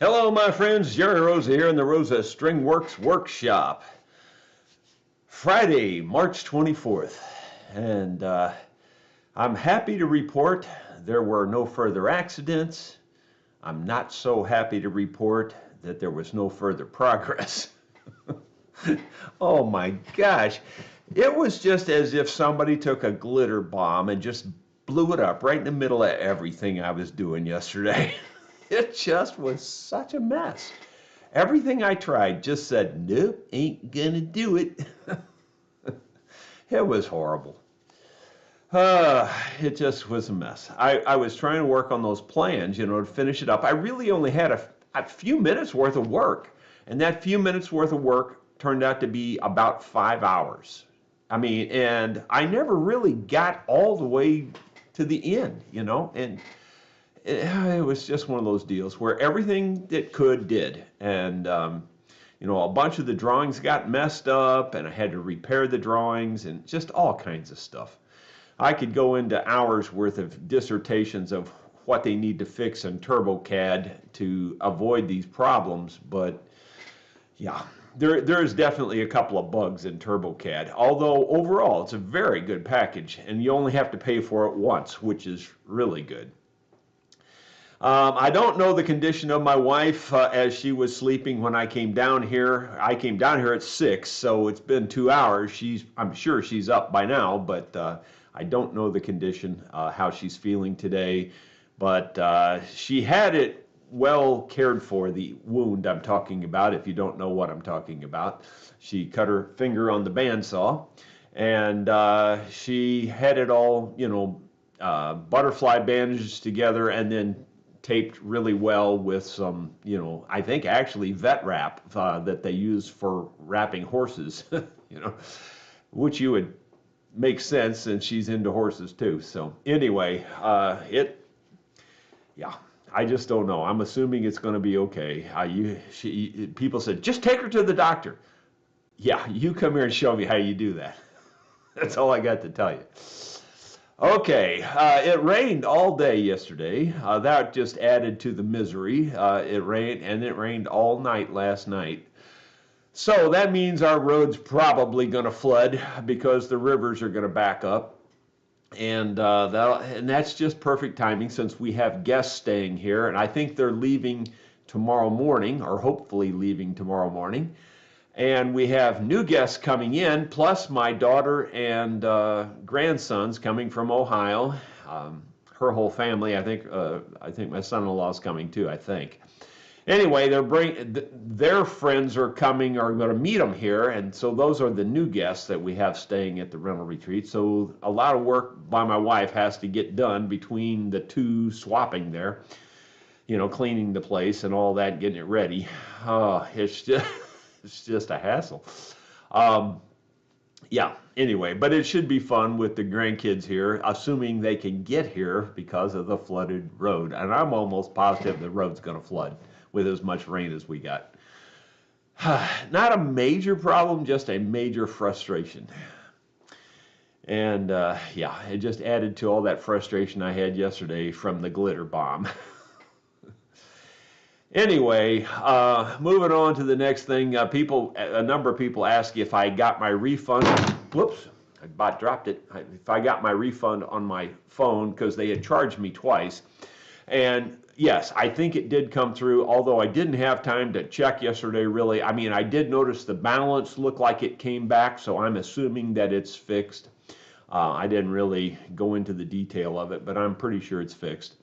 Hello, my friends. Jerry Rosa here in the Rosa String Works Workshop. Friday, March 24th. And I'm happy to report there were no further accidents. I'm not so happy to report that there was no further progress. Oh my gosh. It was just as if somebody took a glitter bomb and just blew it up right in the middle of everything I was doing yesterday. It just was such a mess. Everything I tried just said, nope, ain't gonna do it. It was horrible. It just was a mess. I was trying to work on those plans, to finish it up. I really only had a few minutes worth of work, and that few minutes worth of work turned out to be about 5 hours. I mean, and I never really got all the way to the end, and it was just one of those deals where everything that could did. And, a bunch of the drawings got messed up, and I had to repair the drawings and just all kinds of stuff. I could go into hours worth of dissertations of what they need to fix in TurboCAD to avoid these problems, but yeah, there is definitely a couple of bugs in TurboCAD, although overall it's a very good package, and you only have to pay for it once, which is really good. I don't know the condition of my wife as she was sleeping when I came down here. I came down here at 6, so it's been 2 hours. I'm sure she's up by now, but I don't know the condition, how she's feeling today. But she had it well cared for, the wound I'm talking about, if you don't know what I'm talking about. She cut her finger on the bandsaw, and she had it all, butterfly bandaged together and then taped really well with some, I think actually vet wrap that they use for wrapping horses, which you would make sense since she's into horses too. So anyway, yeah, I just don't know. I'm assuming it's going to be okay. People said, just take her to the doctor. Yeah, you come here and show me how you do that. That's all I got to tell you. Okay, it rained all day yesterday. That just added to the misery. It rained all night last night. So that means our road's probably going to flood because the rivers are going to back up. And that's just perfect timing since we have guests staying here, and I think they're leaving tomorrow morning, or hopefully leaving tomorrow morning. And we have new guests coming in, plus my daughter and grandsons coming from Ohio. Her whole family, I think my son-in-law is coming too, I think. Anyway, their friends are coming, are going to meet them here, and so those are the new guests that we have staying at the rental retreat. So a lot of work by my wife has to get done between the two swapping there, cleaning the place and all that, getting it ready. It's just it's just a hassle. Yeah, anyway, but it should be fun with the grandkids here, assuming they can get here because of the flooded road. And I'm almost positive the road's going to flood with as much rain as we got. Not a major problem, just a major frustration. And yeah, it just added to all that frustration I had yesterday from the glitter bomb. Anyway, moving on to the next thing, a number of people ask if I got my refund. Whoops, I about dropped it. If I got my refund on my phone because they had charged me twice. And yes, I think it did come through, although I didn't have time to check yesterday, really. I mean, I did notice the balance looked like it came back, so I'm assuming that it's fixed. I didn't really go into the detail of it, but I'm pretty sure it's fixed.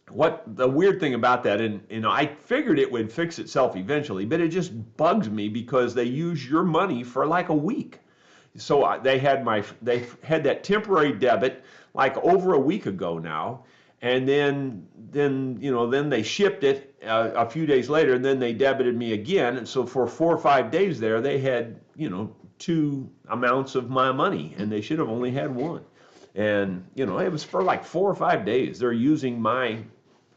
What the weird thing about that, and I figured it would fix itself eventually, but it just bugs me because they use your money for like a week. So they had that temporary debit like over a week ago now, and then they shipped it a few days later, and then they debited me again, and so for 4 or 5 days there, they had two amounts of my money, and they should have only had one. And it was for like 4 or 5 days. They're using my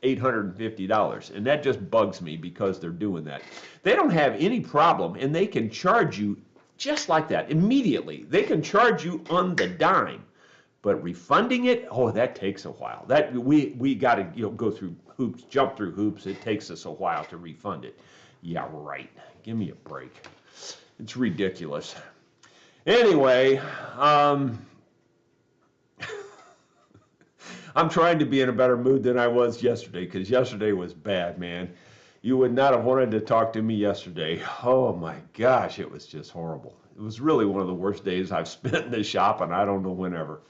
$850, and that just bugs me because they're doing that. They don't have any problem, and they can charge you just like that immediately. They can charge you on the dime But refunding it, oh, that takes a while. That we got to go through hoops, jump through hoops. It takes us a while to refund it. Yeah, right. Give me a break. It's ridiculous. Anyway, I'm trying to be in a better mood than I was yesterday, because yesterday was bad, man. You would not have wanted to talk to me yesterday. Oh my gosh, it was just horrible. It was really one of the worst days I've spent in the shop, and I don't know whenever.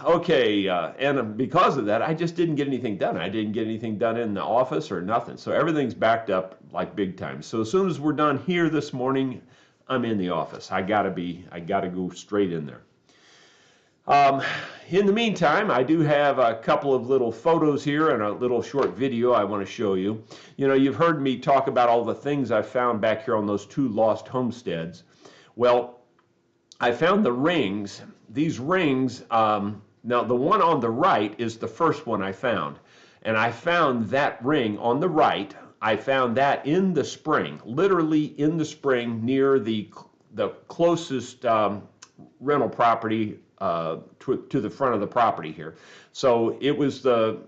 Okay, and because of that, I just didn't get anything done. I didn't get anything done in the office or nothing. So everything's backed up like big time. So as soon as we're done here this morning, I'm in the office. I gotta go straight in there. In the meantime, I do have a couple of little photos here and a little short video I want to show you. You know, you've heard me talk about all the things I found back here on those 2 lost homesteads. Well, I found the rings. These rings, now the one on the right is the first one I found. And I found that ring on the right. I found that in the spring, literally in the spring near the closest rental property to the front of the property here. So it was the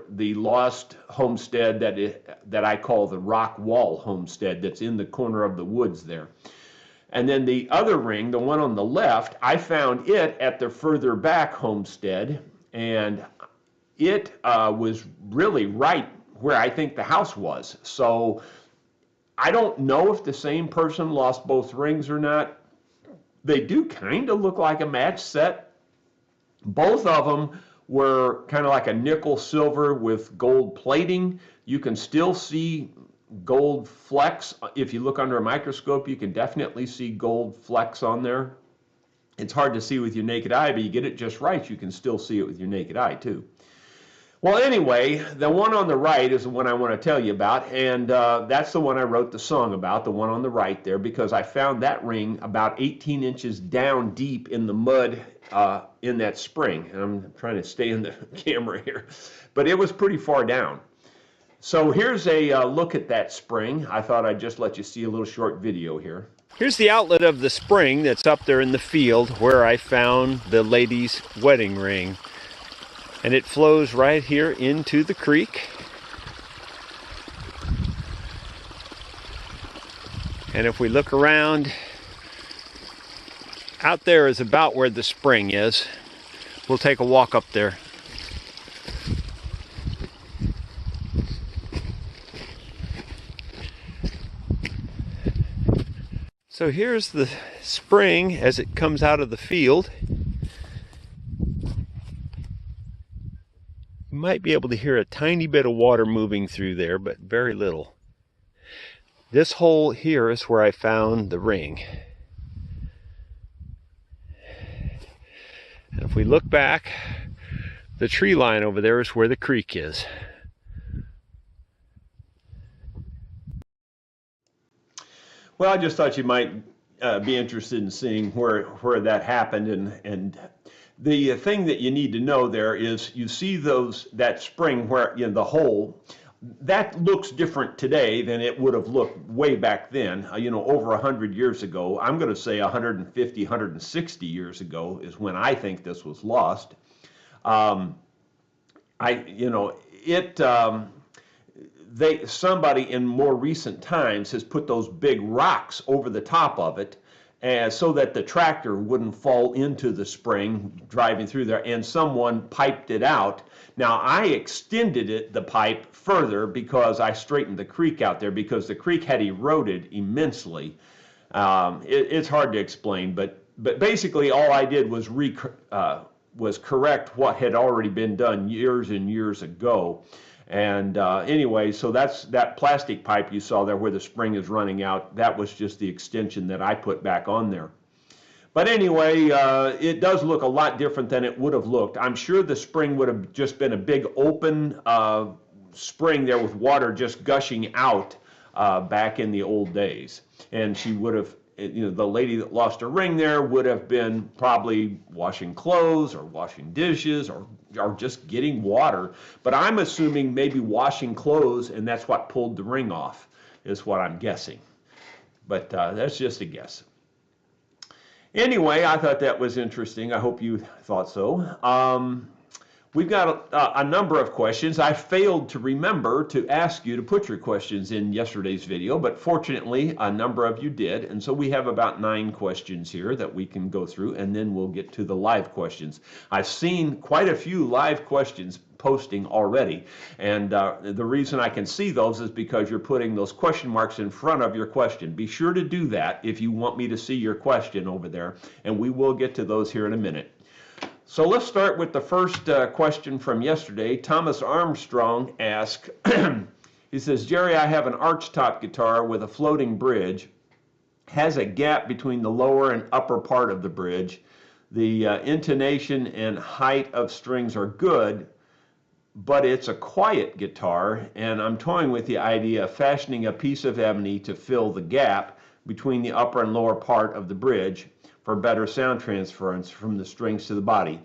lost homestead that I call the Rock Wall Homestead, that's in the corner of the woods there. And then the other ring, the one on the left, I found it at the further back homestead, and it was really right where I think the house was. So I don't know if the same person lost both rings or not. They do kind of look like a match set. Both of them were kind of like a nickel silver with gold plating. You can still see gold flecks. If you look under a microscope, you can definitely see gold flecks on there. It's hard to see with your naked eye, but you get it just right, you can still see it with your naked eye too. Well, anyway, the one on the right is the one I want to tell you about, and that's the one I wrote the song about, the one on the right there, because I found that ring about 18 inches down deep in the mud in that spring. And I'm trying to stay in the camera here, but it was pretty far down. So here's a look at that spring. I thought I'd just let you see a little short video here. Here's the outlet of the spring that's up there in the field where I found the lady's wedding ring. And it flows right here into the creek. And if we look around, out there is about where the spring is. We'll take a walk up there. So here's the spring as it comes out of the field. You might be able to hear a tiny bit of water moving through there, but very little. This hole here is where I found the ring. And if we look back, the tree line over there is where the creek is. Well, I just thought you might be interested in seeing where that happened, and the thing that you need to know there is you see that spring where the hole that looks different today than it would have looked way back then. Over 100 years ago. I'm going to say 150, 160 years ago is when I think this was lost. Somebody in more recent times has put those big rocks over the top of it, and so that the tractor wouldn't fall into the spring driving through there, and someone piped it out. Now I extended the pipe further because I straightened the creek out there because the creek had eroded immensely. It's hard to explain, but basically all I did was correct what had already been done years and years ago. And anyway, so that's that plastic pipe you saw there where the spring is running out. That was just the extension that I put back on there. But anyway, it does look a lot different than it would have looked. I'm sure the spring would have just been a big open spring there with water just gushing out back in the old days. And she would have, the lady that lost her ring there would have been probably washing clothes or washing dishes or just getting water. But I'm assuming maybe washing clothes, and that's what pulled the ring off, is what I'm guessing. But that's just a guess. Anyway, I thought that was interesting. I hope you thought so. We've got a number of questions. I failed to remember to ask you to put your questions in yesterday's video, but fortunately, a number of you did. And so we have about 9 questions here that we can go through, and then we'll get to the live questions. I've seen quite a few live questions posting already, and the reason I can see those is because you're putting those question marks in front of your question. Be sure to do that if you want me to see your question over there, and we will get to those here in a minute. So let's start with the first question from yesterday. Thomas Armstrong asked, he says, Jerry, I have an archtop guitar with a floating bridge, has a gap between the lower and upper part of the bridge. The intonation and height of strings are good, but it's a quiet guitar, and I'm toying with the idea of fashioning a piece of ebony to fill the gap between the upper and lower part of the bridge for better sound transference from the strings to the body.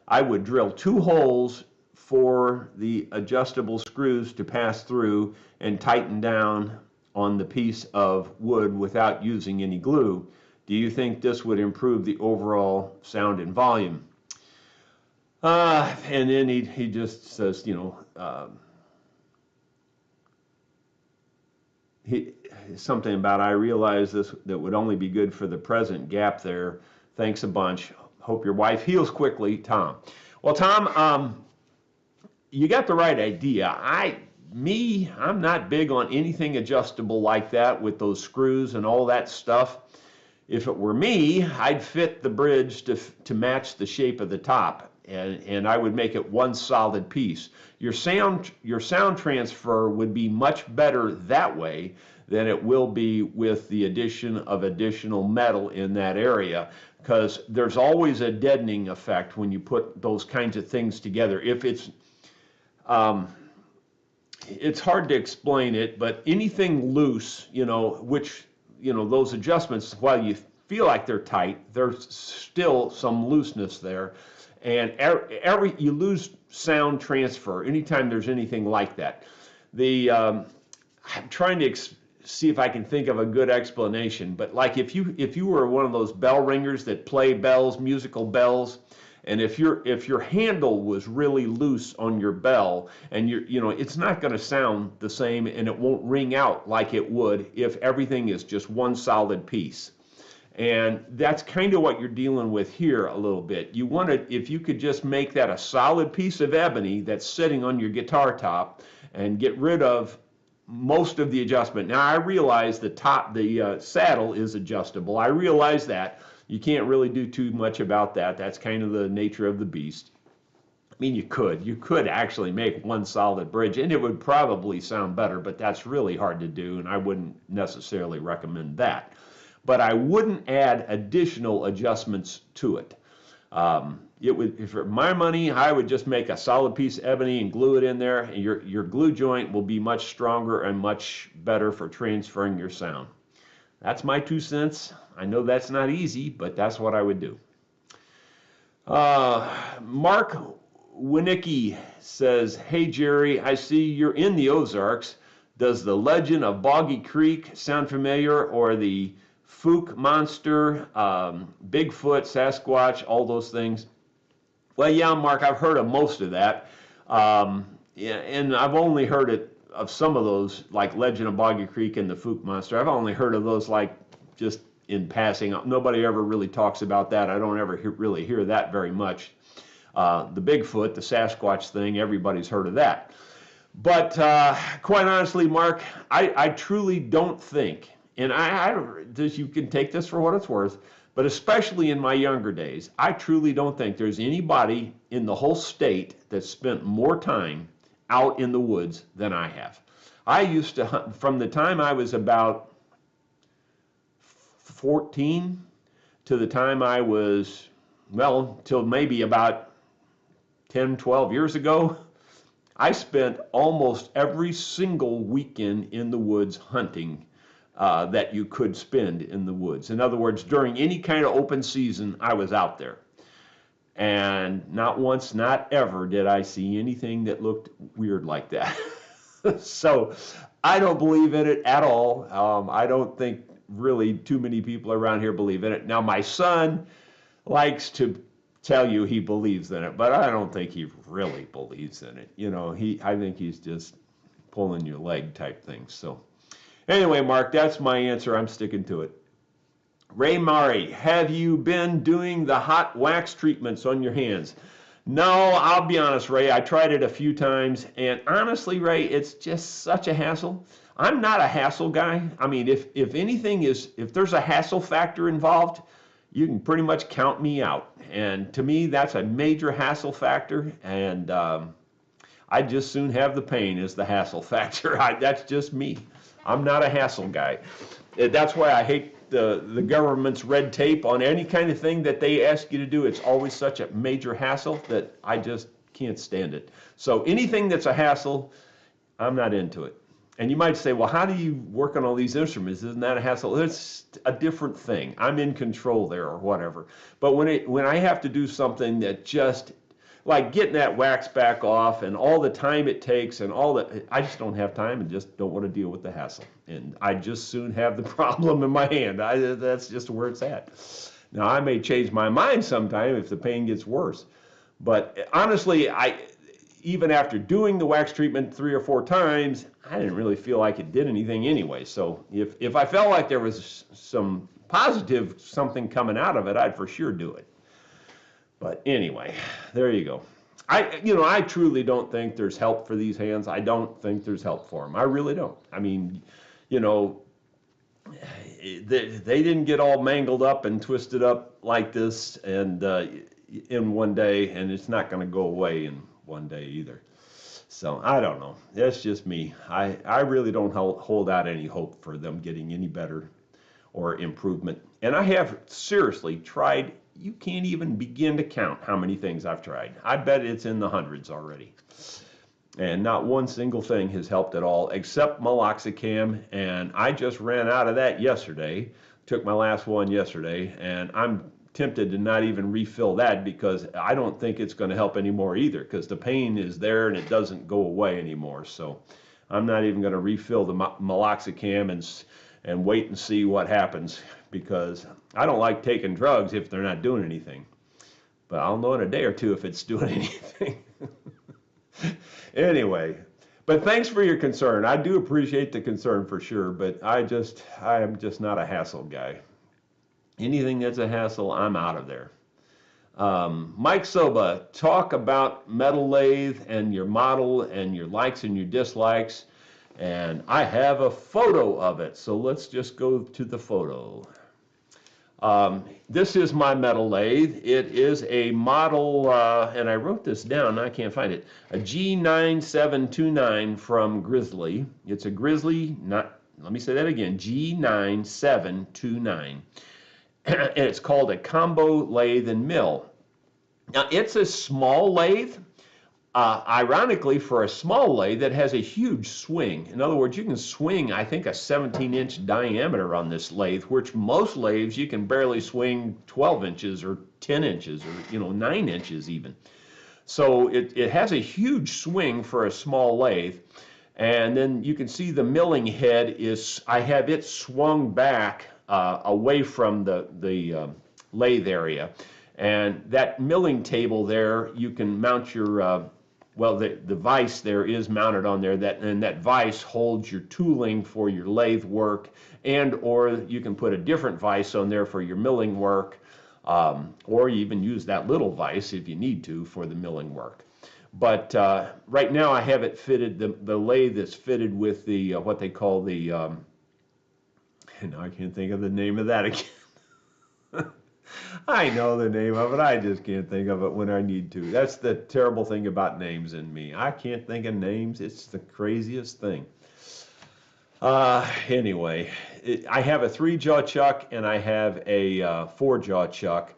I would drill 2 holes for the adjustable screws to pass through and tighten down on the piece of wood without using any glue. Do you think this would improve the overall sound and volume? And then he just says, something about, I realize this that would only be good for the present gap there. Thanks a bunch. Hope your wife heals quickly, Tom. Well, Tom, you got the right idea. I'm not big on anything adjustable like that with those screws and all that stuff. If it were me, I'd fit the bridge to match the shape of the top, and I would make it one solid piece. Your sound transfer would be much better that way than it will be with the addition of additional metal in that area, because there's always a deadening effect when you put those kinds of things together. If it's hard to explain it, but anything loose, those adjustments, while you feel like they're tight, there's still some looseness there, and you lose sound transfer anytime there's anything like that. I'm trying to see if I can think of a good explanation, but like if you were one of those bell ringers that play bells, musical bells, and if your handle was really loose on your bell, and it's not going to sound the same, and it won't ring out like it would if everything is just one solid piece. And that's kind of what you're dealing with here a little bit. You want to, if you could just make that a solid piece of ebony that's sitting on your guitar top, and get rid of most of the adjustment. Now, I realize the saddle is adjustable. I realize that. You can't really do too much about that. That's kind of the nature of the beast. I mean, you could actually make one solid bridge, and it would probably sound better, but that's really hard to do, and I wouldn't necessarily recommend that. But I wouldn't add additional adjustments to it. If for my money, I would just make a solid piece of ebony and glue it in there, and your glue joint will be much stronger and much better for transferring your sound. That's my 2 cents. I know that's not easy, but that's what I would do. Mark Winnicki says, hey Jerry, I see you're in the Ozarks. Does the legend of Boggy Creek sound familiar, or the Fook monster, Bigfoot, Sasquatch, all those things? Well, yeah, Mark, I've heard of most of that. And I've only heard it of some of those, like Legend of Boggy Creek and the Fook monster. I've only heard of those like just in passing. Nobody ever really talks about that. I don't ever really hear that very much. The Bigfoot, the Sasquatch thing, everybody's heard of that. But quite honestly, Mark, I truly don't think, and you can take this for what it's worth, but especially in my younger days, I truly don't think there's anybody in the whole state that spent more time out in the woods than I have. I used to hunt from the time I was about 14 to the time I was, till maybe about 10, 12 years ago. I spent almost every single weekend in the woods hunting that you could spend in the woods. In other words, during any kind of open season, I was out there. And not once, not ever did I see anything that looked weird like that. So I don't believe in it at all. I don't think really too many people around here believe in it. Now, my son likes to tell you he believes in it, but I don't think he really believes in it. I think he's just pulling your leg type thing. So anyway, Mark, that's my answer. I'm sticking to it. Ray Murray, have you been doing the hot wax treatments on your hands? No, I'll be honest, Ray. I tried it a few times, and honestly, Ray, it's just such a hassle. I'm not a hassle guy. I mean, if there's a hassle factor involved, you can pretty much count me out. And to me, that's a major hassle factor, and I'd just soon have the pain as the hassle factor. That's just me. I'm not a hassle guy. That's why I hate the government's red tape on any kind of thing that they ask you to do. It's always such a major hassle that I just can't stand it. So anything that's a hassle, I'm not into it. And you might say, well, how do you work on all these instruments? Isn't that a hassle? It's a different thing. I'm in control there or whatever. But when I have to do something that just, like getting that wax back off and all the time it takes and all that, I just don't have time and just don't want to deal with the hassle. And I just soon have the problem in my hand. That's just where it's at. Now, I may change my mind sometime if the pain gets worse. But honestly, even after doing the wax treatment 3 or 4 times, I didn't really feel like it did anything anyway. So if I felt like there was some positive something coming out of it, I'd for sure do it. But anyway, there you go. I truly don't think there's help for these hands. I don't think there's help for them. I really don't. I mean, they didn't get all mangled up and twisted up like this and in one day, and it's not going to go away in one day either. So I don't know. That's just me. I really don't hold out any hope for them getting any better or improvement. And I have seriously tried. You can't even begin to count how many things I've tried. I bet it's in the hundreds already. And not one single thing has helped at all except meloxicam. And I just ran out of that yesterday. Took my last one yesterday. And I'm tempted to not even refill that because I don't think it's going to help anymore either because the pain is there and it doesn't go away anymore. So I'm not even going to refill the meloxicam and wait and see what happens because I don't like taking drugs if they're not doing anything. But I'll know in a day or two if it's doing anything. Anyway, but thanks for your concern. I do appreciate the concern for sure, but I am just not a hassle guy. Anything that's a hassle, I'm out of there. Mike Soba, talk about metal lathe and your model and your likes and your dislikes. And I have a photo of it, so let's just go to the photo. This is my metal lathe. It is a model, and I wrote this down, I can't find it, a G9729 from Grizzly. It's a Grizzly, let me say that again, G9729. And it's called a combo lathe and mill. Now, it's a small lathe. Ironically, for a small lathe that has a huge swing. In other words, you can swing, I think, a 17-inch diameter on this lathe, which most lathes you can barely swing 12 inches or 10 inches or 9 inches even. So it has a huge swing for a small lathe. And then you can see the milling head I have it swung back away from the lathe area. And that milling table there, you can mount your the vise there is mounted on there, and that vise holds your tooling for your lathe work, or you can put a different vise on there for your milling work, or you even use that little vise if you need to for the milling work. But right now I have it fitted, the lathe is fitted with the what they call the, and I can't think of the name of that again. I know the name of it, I just can't think of it when I need to. That's the terrible thing about names in me. I can't think of names. It's the craziest thing. Anyway, I have a 3-jaw chuck and I have a 4-jaw chuck.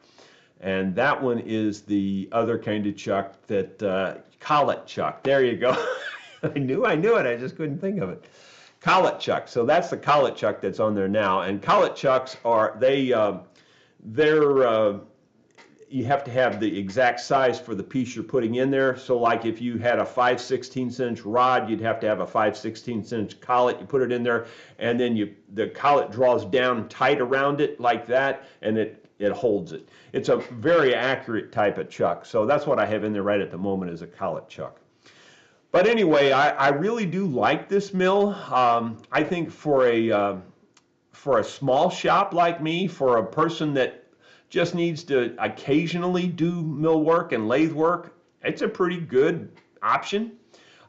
And that one is the other kind of chuck that, collet chuck. There you go. I knew it. I just couldn't think of it. Collet chuck. So that's the collet chuck that's on there now. And collet chucks are, you have to have the exact size for the piece you're putting in there. So like if you had a 5/16" rod, you'd have to have a 5/16" collet. You put it in there, and then the collet draws down tight around it like that, and it holds it. It's a very accurate type of chuck. So that's what I have in there right at the moment, is a collet chuck. But anyway, I really do like this mill. I think for a small shop like me, for a person that just needs to occasionally do mill work and lathe work, it's a pretty good option.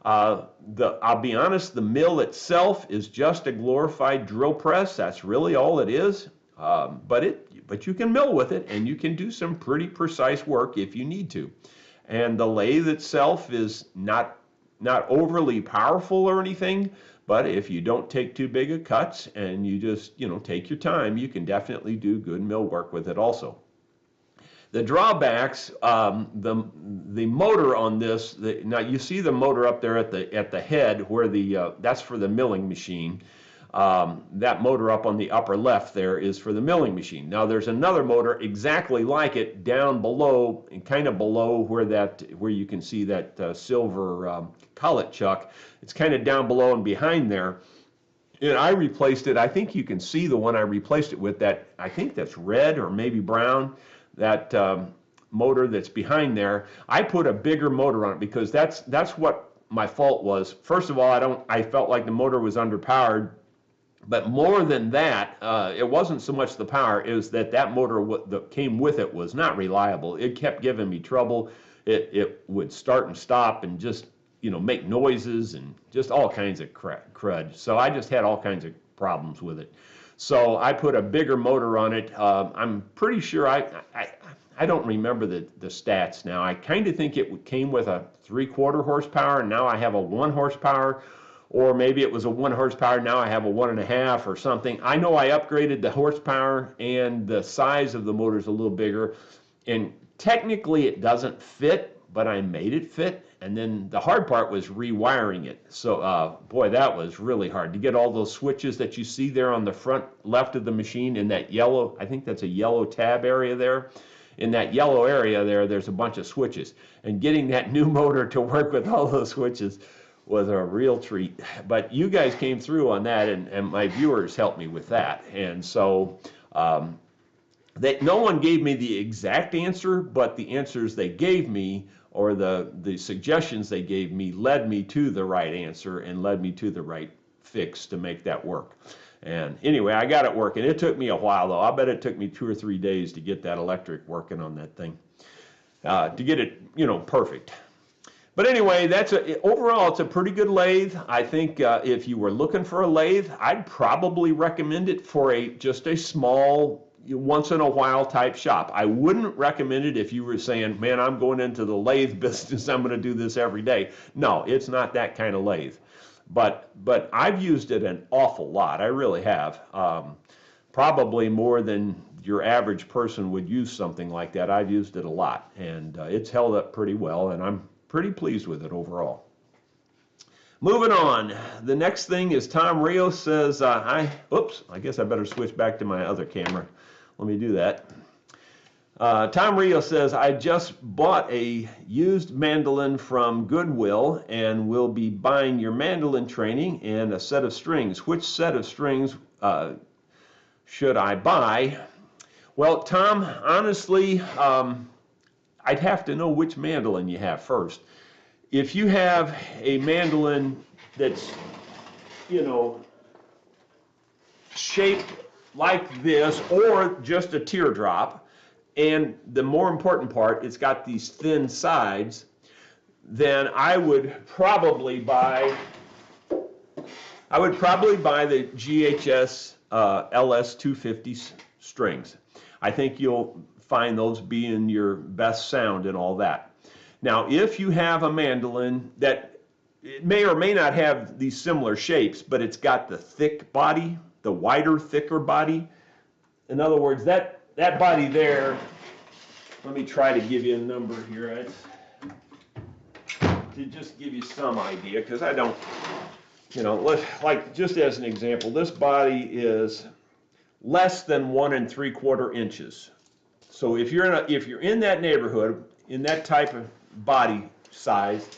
I'll be honest, the mill itself is just a glorified drill press. That's really all it is. But you can mill with it, and you can do some pretty precise work if you need to. And the lathe itself is not overly powerful or anything, but if you don't take too big of cuts and you just, take your time, you can definitely do good mill work with it also. The drawbacks, the motor on this, now you see the motor up there at the head where that's for the milling machine. That motor up on the upper left there is for the milling machine. Now there's another motor exactly like it down below, and kind of below where you can see that silver collet chuck. It's kind of down below and behind there. And I replaced it. I think you can see the one I replaced it with. That I think that's red or maybe brown. That motor that's behind there. I put a bigger motor on it because that's what my fault was. First of all, I felt like the motor was underpowered. But more than that, it wasn't so much the power, it was that motor that came with it was not reliable. It kept giving me trouble. It would start and stop and just, make noises and just all kinds of crud. So I just had all kinds of problems with it. So I put a bigger motor on it. I'm pretty sure, I don't remember the stats now. I kind of think it came with a 3/4 horsepower, and now I have a 1 horsepower. Or maybe it was a 1 horsepower, now I have a 1.5 or something. I know I upgraded the horsepower, and the size of the motor is a little bigger. And technically it doesn't fit, but I made it fit. And then the hard part was rewiring it. So, boy, that was really hard to get all those switches that you see there on the front left of the machine in that yellow, I think that's a yellow tab area there. In that yellow area there's a bunch of switches. And getting that new motor to work with all those switches was a real treat. But you guys came through on that, and my viewers helped me with that. And so no one gave me the exact answer, but the answers they gave me, or the suggestions they gave me, led me to the right answer and led me to the right fix to make that work. And anyway, I got it working. It took me a while, though. I bet it took me 2 or 3 days to get that electric working on that thing, to get it, perfect. But anyway, overall, it's a pretty good lathe. I think if you were looking for a lathe, I'd probably recommend it for just a small, once in a while type shop. I wouldn't recommend it if you were saying, man, I'm going into the lathe business, I'm going to do this every day. No, it's not that kind of lathe. But I've used it an awful lot. I really have. Probably more than your average person would use something like that. I've used it a lot, and it's held up pretty well, and I'm pretty pleased with it overall. Moving on, the next thing is Tom Rios says, oops, I guess I better switch back to my other camera. Let me do that. Tom Rios says, I just bought a used mandolin from Goodwill and will be buying your mandolin training and a set of strings. Which set of strings should I buy? Well, Tom, honestly, I'd have to know which mandolin you have first. If you have a mandolin that's, shaped like this, or just a teardrop, and the more important part, it's got these thin sides, then I would probably buy the GHS LS250 strings. I think you'll find those being your best sound and all that. Now, if you have a mandolin that it may or may not have these similar shapes, but it's got the thick body, the wider, thicker body. In other words, that body there, let me try to give you a number here to just give you some idea, because I don't, like just as an example, this body is less than 1 3/4 inches. So if you're in that neighborhood, in that type of body size,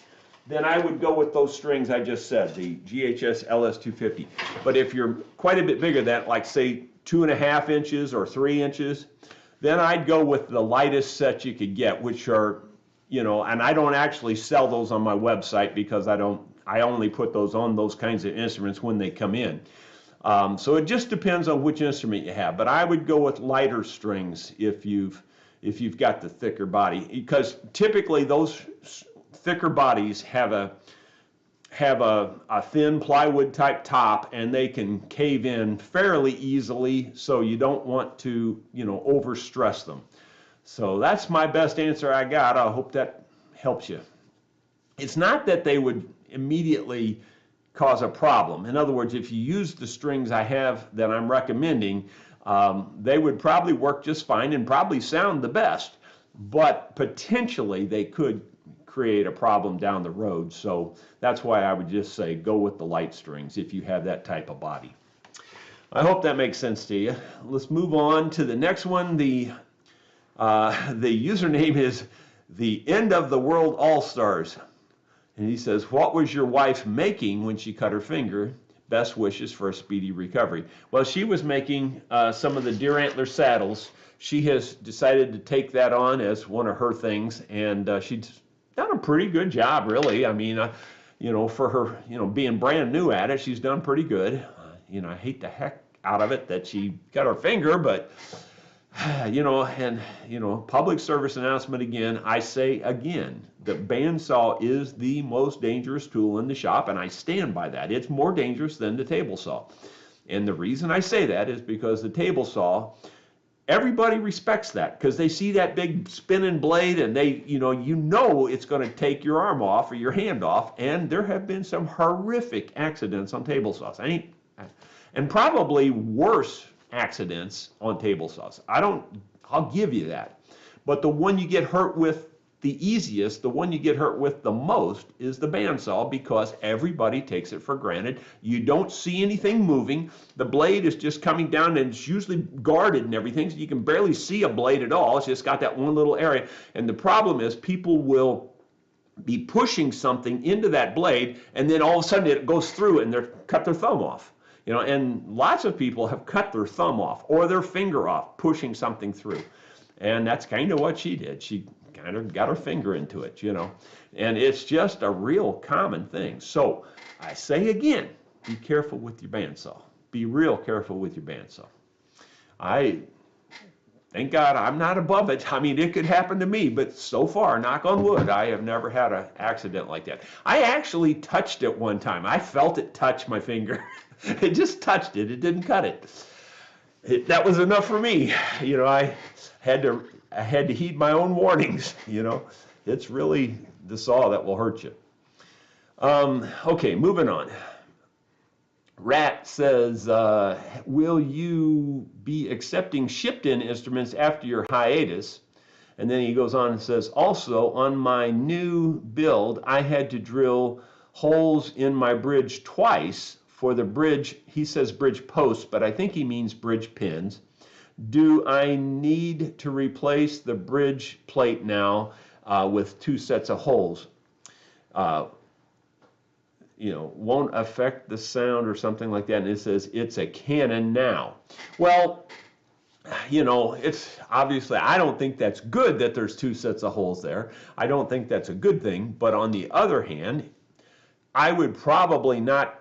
then I would go with those strings I just said, the GHS LS250. But if you're quite a bit bigger than that, like say 2.5 inches or 3 inches, then I'd go with the lightest set you could get, which are, and I don't actually sell those on my website because I only put those on those kinds of instruments when they come in. So it just depends on which instrument you have, but I would go with lighter strings if you've got the thicker body, because typically those thicker bodies have a thin plywood type top, and they can cave in fairly easily, so you don't want to overstress them. So that's my best answer I got. I hope that helps you. It's not that they would immediately cause a problem. In other words, if you use the strings I have that I'm recommending, they would probably work just fine and probably sound the best, but potentially they could create a problem down the road. So that's why I would just say go with the light strings if you have that type of body. I hope that makes sense to you. Let's move on to the next one. The username is the End of the World All-Stars. And he says, what was your wife making when she cut her finger? Best wishes for a speedy recovery. Well, she was making some of the deer antler saddles. She has decided to take that on as one of her things, and she's done a pretty good job, really. I mean, for her, being brand new at it, she's done pretty good. I hate the heck out of it that she cut her finger, but public service announcement again, I say again, the bandsaw is the most dangerous tool in the shop, and I stand by that. It's more dangerous than the table saw. And the reason I say that is because the table saw, everybody respects that because they see that big spinning blade, and they, it's going to take your arm off or your hand off, and there have been some horrific accidents on table saws. And probably worse accidents on table saws. I'll give you that. But the one you get hurt with the easiest, the one you get hurt with the most, is the bandsaw, because everybody takes it for granted. You don't see anything moving. The blade is just coming down, and it's usually guarded and everything, so you can barely see a blade at all. It's just got that one little area. And the problem is people will be pushing something into that blade, and then all of a sudden it goes through and they cut their thumb off. And lots of people have cut their thumb off or their finger off pushing something through. And that's kind of what she did. She kind of got her finger into it, And it's just a real common thing. So I say again, be careful with your bandsaw. Be real careful with your bandsaw. Thank God I'm not above it. I mean, it could happen to me, but so far, knock on wood, I have never had an accident like that. I actually touched it one time. I felt it touch my finger. It just touched it. It didn't cut it. That was enough for me. I had to heed my own warnings. It's really the saw that will hurt you. Okay, moving on. Rat says, will you be accepting shipped-in instruments after your hiatus? And then he goes on and says, also, on my new build, I had to drill holes in my bridge twice for the bridge. He says bridge posts, but I think he means bridge pins. Do I need to replace the bridge plate now with 2 sets of holes? Won't affect the sound or something like that. And it says it's a Canon now. Well, it's obviously, I don't think that's good that there's 2 sets of holes there. I don't think that's a good thing. But on the other hand, I would probably not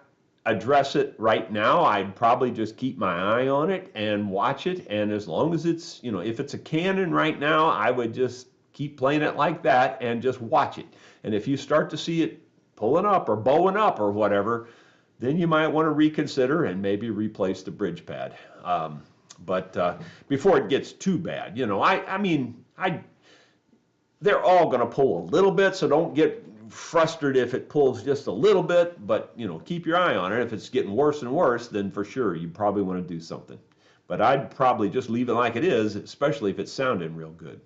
address it right now. I'd probably just keep my eye on it and watch it. And as long as it's, if it's a Canon right now, I would just keep playing it like that and just watch it. And if you start to see it pulling up or bowing up or whatever, then you might want to reconsider and maybe replace the bridge pad. But before it gets too bad, they're all going to pull a little bit, so don't get frustrated if it pulls just a little bit, but keep your eye on it. If it's getting worse and worse, then for sure you probably want to do something. But I'd probably just leave it like it is, especially if it's sounding real good.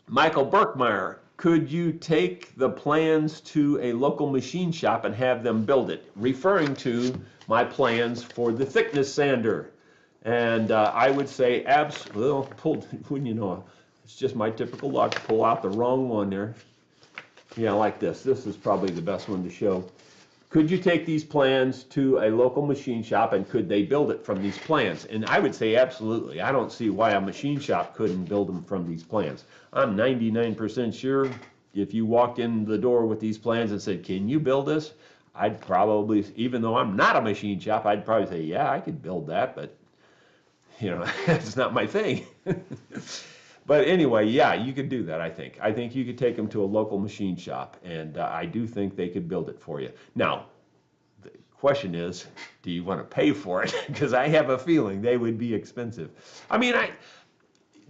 Michael Berkmeyer, could you take the plans to a local machine shop and have them build it? Referring to my plans for the thickness sander. And I would say well, wouldn't you know, it's just my typical luck, pull out the wrong one there. Yeah, like this. This is probably the best one to show. Could you take these plans to a local machine shop and could they build it from these plans? And I would say absolutely. I don't see why a machine shop couldn't build them from these plans. I'm 99% sure if you walked in the door with these plans and said, can you build this? I'd probably, even though I'm not a machine shop, I'd probably say, yeah, I could build that, but you know, that's not my thing. But anyway, yeah, you could do that, I think. I think you could take them to a local machine shop, and I do think they could build it for you. Now, the question is, do you want to pay for it? Because I have a feeling they would be expensive. I mean,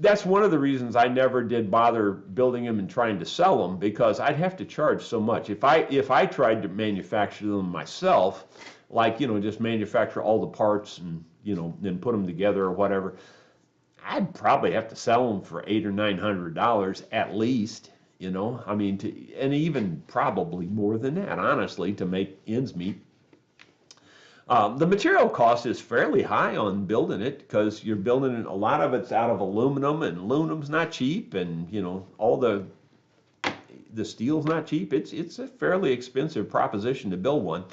that's one of the reasons I never did bother building them and trying to sell them, because I'd have to charge so much. If I tried to manufacture them myself, like, you know, just manufacture all the parts and, you know, then put them together or whatever, I'd probably have to sell them for $800 or $900 at least, you know. I mean, and even probably more than that, honestly, to make ends meet. The material cost is fairly high on building it because you're building it, a lot of it's out of aluminum, and aluminum's not cheap, and you know all the steel's not cheap. It's a fairly expensive proposition to build one.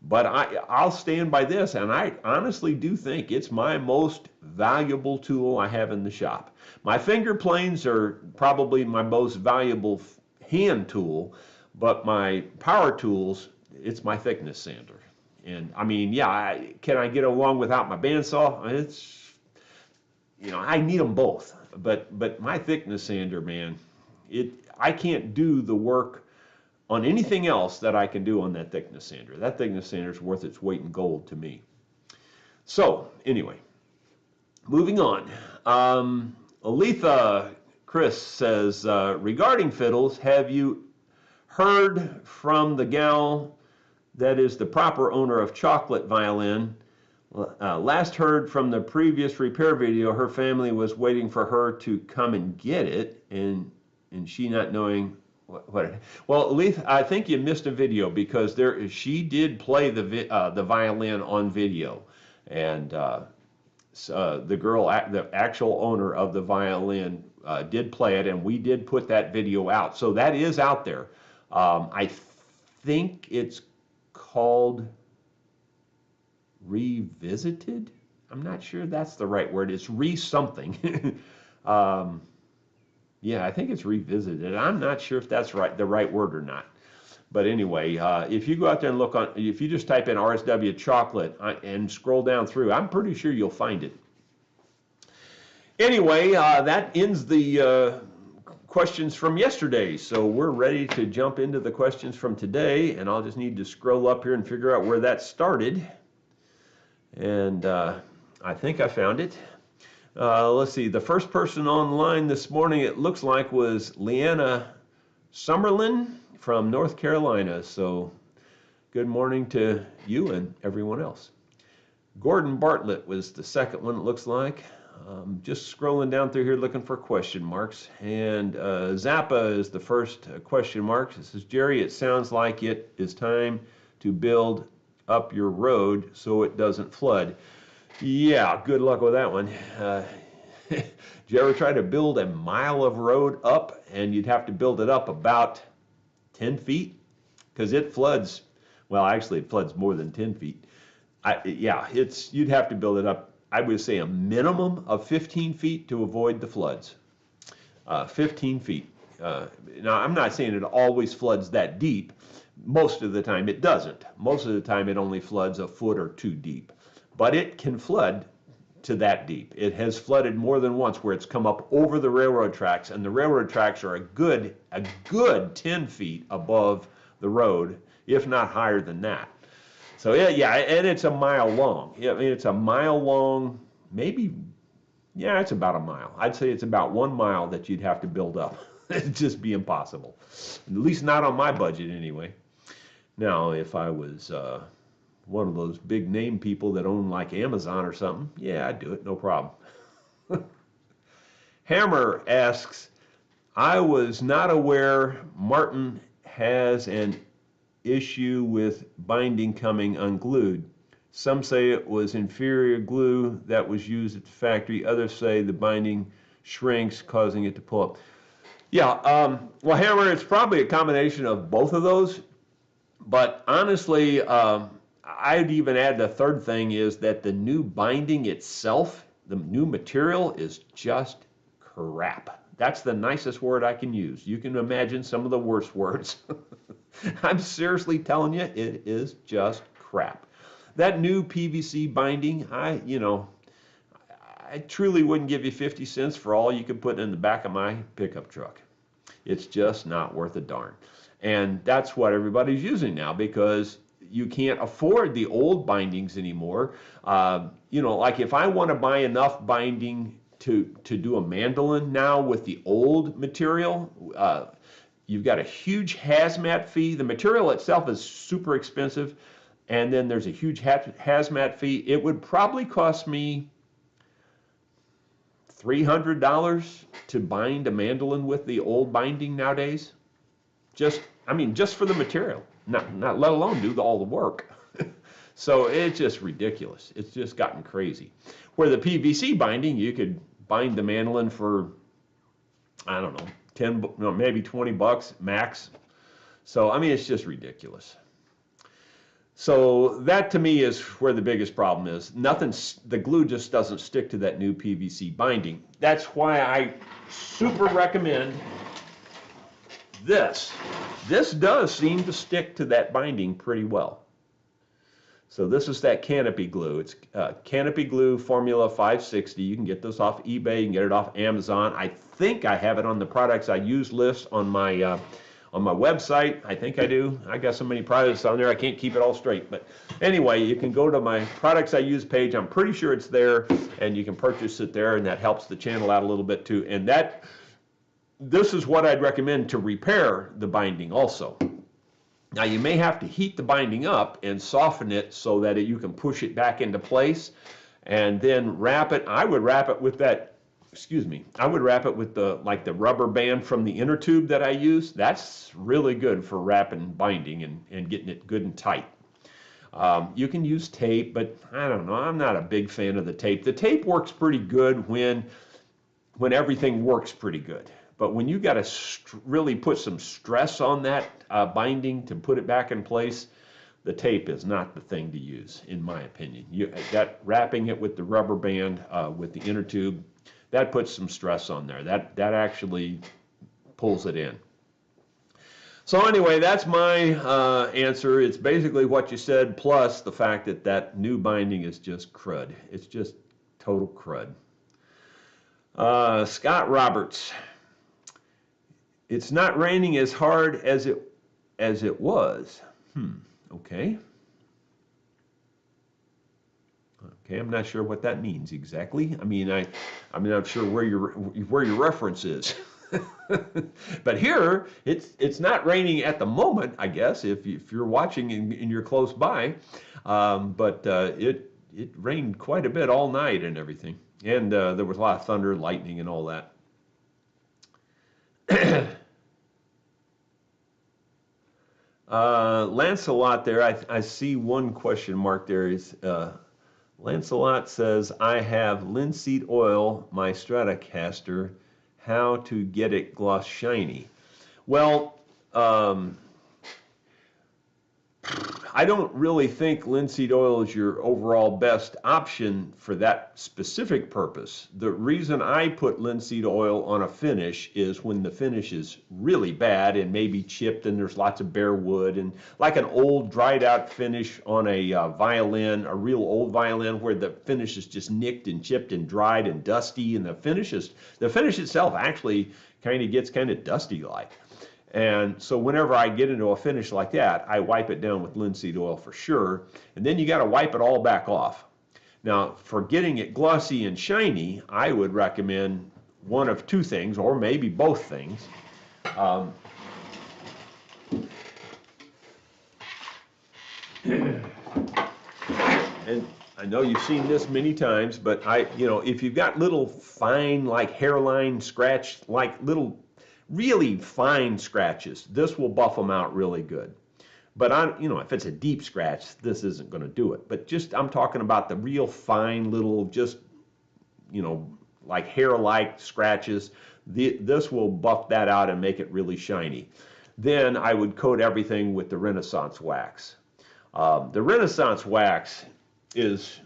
But I'll stand by this, and I honestly do think it's my most valuable tool I have in the shop. My finger planes are probably my most valuable hand tool, but my power tools, it's my thickness sander. And I mean, yeah, can I get along without my bandsaw? It's, you know, I need them both. But my thickness sander, man, I can't do the work on anything else that I can do on that thickness sander. That thickness sander is worth its weight in gold to me. So anyway, moving on. Aletha Chris says, regarding fiddles, have you heard from the gal that is the proper owner of Chocolate Violin? Last heard from the previous repair video, her family was waiting for her to come and get it, and she not knowing well, Leith, I think you missed a video because she did play the violin on video, and the girl, the actual owner of the violin, did play it, and we did put that video out. So that is out there. I think it's called Revisited. I'm not sure that's the right word. It's re-something. Yeah, I think it's Revisited. I'm not sure if that's the right word or not. But anyway, if you go out there and look if you just type in RSW chocolate and scroll down through, I'm pretty sure you'll find it. Anyway, that ends the questions from yesterday. So we're ready to jump into the questions from today, and I'll just need to scroll up here and figure out where that started. And I think I found it. Let's see, the first person online this morning, it looks like, was Leanna Summerlin from North Carolina. So good morning to you and everyone else. Gordon Bartlett was the second one, it looks like. Just scrolling down through here looking for question marks. And Zappa is the first question mark. It says, Jerry, it sounds like it is time to build up your road so it doesn't flood. Yeah, good luck with that one. Did you ever try to build a mile of road up, and you'd have to build it up about 10 feet? Because it floods, well, actually it floods more than 10 feet. Yeah, you'd have to build it up, I would say a minimum of 15 feet to avoid the floods. 15 feet. Now, I'm not saying it always floods that deep. Most of the time it doesn't. Most of the time it only floods a foot or two deep. But it can flood to that deep. It has flooded more than once where it's come up over the railroad tracks, and the railroad tracks are a good 10 feet above the road, if not higher than that. So yeah, and it's a mile long. I mean, it's a mile long, maybe, yeah, it's about a mile. I'd say it's about 1 mile that you'd have to build up. It'd just be impossible. At least not on my budget anyway. Now, if I was one of those big name people that own like Amazon or something, yeah, I'd do it, no problem. Hammer asks, I was not aware Martin has an issue with binding coming unglued. Some say it was inferior glue that was used at the factory. Others say the binding shrinks, causing it to pull up. Yeah, well, Hammer, it's probably a combination of both of those. But honestly, I'd even add the third thing is that the new binding itself, the new material is just crap. That's the nicest word I can use. You can imagine some of the worst words. I'm seriously telling you, it is just crap. That new PVC binding, I truly wouldn't give you 50 cents for all you could put in the back of my pickup truck. It's just not worth a darn. And that's what everybody's using now because you can't afford the old bindings anymore. Like if I want to buy enough binding to do a mandolin now with the old material, you've got a huge hazmat fee. The material itself is super expensive, and then there's a huge hazmat fee. It would probably cost me $300 to bind a mandolin with the old binding nowadays. Just for the material, not let alone do all the work. So it's just ridiculous. It's just gotten crazy. Where the PVC binding, you could bind the mandolin for, I don't know, 10, no, maybe 20 bucks max. So, it's just ridiculous. So that to me is where the biggest problem is. The glue just doesn't stick to that new PVC binding. That's why I super recommend this. This does seem to stick to that binding pretty well. So this is that Canopy glue. It's Canopy Glue Formula 560. You can get this off eBay. You can get it off Amazon. I think I have it on the products I use list on my website. I think I do. I got so many products on there I can't keep it all straight. But anyway, you can go to my products I use page. I'm pretty sure it's there, and you can purchase it there, and that helps the channel out a little bit too. And this is what I'd recommend to repair the binding also. Now you may have to heat the binding up and soften it so that you can push it back into place and then wrap it. I would wrap it with I would wrap it with the rubber band from the inner tube that I use. That's really good for wrapping binding and getting it good and tight. You can use tape, but I don't know. I'm not a big fan of the tape. The tape works pretty good when everything works pretty good. But when you got to really put some stress on that binding to put it back in place, the tape is not the thing to use, in my opinion. That wrapping it with the rubber band with the inner tube, that puts some stress on there. That actually pulls it in. So anyway, that's my answer. It's basically what you said, plus the fact that new binding is just crud. It's just total crud. Scott Roberts. It's not raining as hard as it was. Okay. Okay, I'm not sure what that means exactly. I'm not sure where your reference is. But here, it's not raining at the moment, I guess, if you're watching and you're close by. But it rained quite a bit all night and everything. And there was a lot of thunder, lightning, and all that. Lancelot there, I see one question mark there. Lancelot says, I have linseed oil, my Stratocaster. How to get it gloss shiny? Well, I don't really think linseed oil is your overall best option for that specific purpose. The reason I put linseed oil on a finish is when the finish is really bad and maybe chipped and there's lots of bare wood, and like an old dried out finish on a violin, a real old violin where the finish is just nicked and chipped and dried and dusty, and the finish itself actually gets kind of dusty like. And so whenever I get into a finish like that, I wipe it down with linseed oil for sure. And then you got to wipe it all back off. Now, for getting it glossy and shiny, I would recommend one of two things, or maybe both things. And I know you've seen this many times, but if you've got little fine, like hairline scratch, like little really fine scratches, this will buff them out really good. But if it's a deep scratch, this isn't going to do it. But I'm talking about the real fine little, just, like hair-like scratches. This will buff that out and make it really shiny. Then I would coat everything with the Renaissance wax. The Renaissance wax is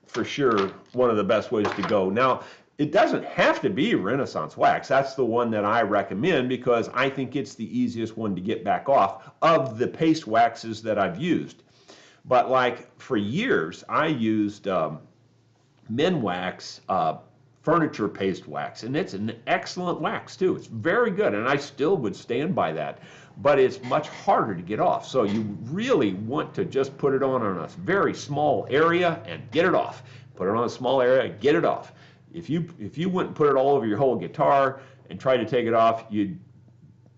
for sure one of the best ways to go. Now, it doesn't have to be Renaissance wax. That's the one that I recommend because I think it's the easiest one to get back off of the paste waxes that I've used. But like for years, I used Minwax furniture paste wax, and it's an excellent wax too. It's very good, and I still would stand by that. But it's much harder to get off. So you really want to just put it on a very small area and get it off. Put it on a small area, get it off. If you went and put it all over your whole guitar and tried to take it off, you'd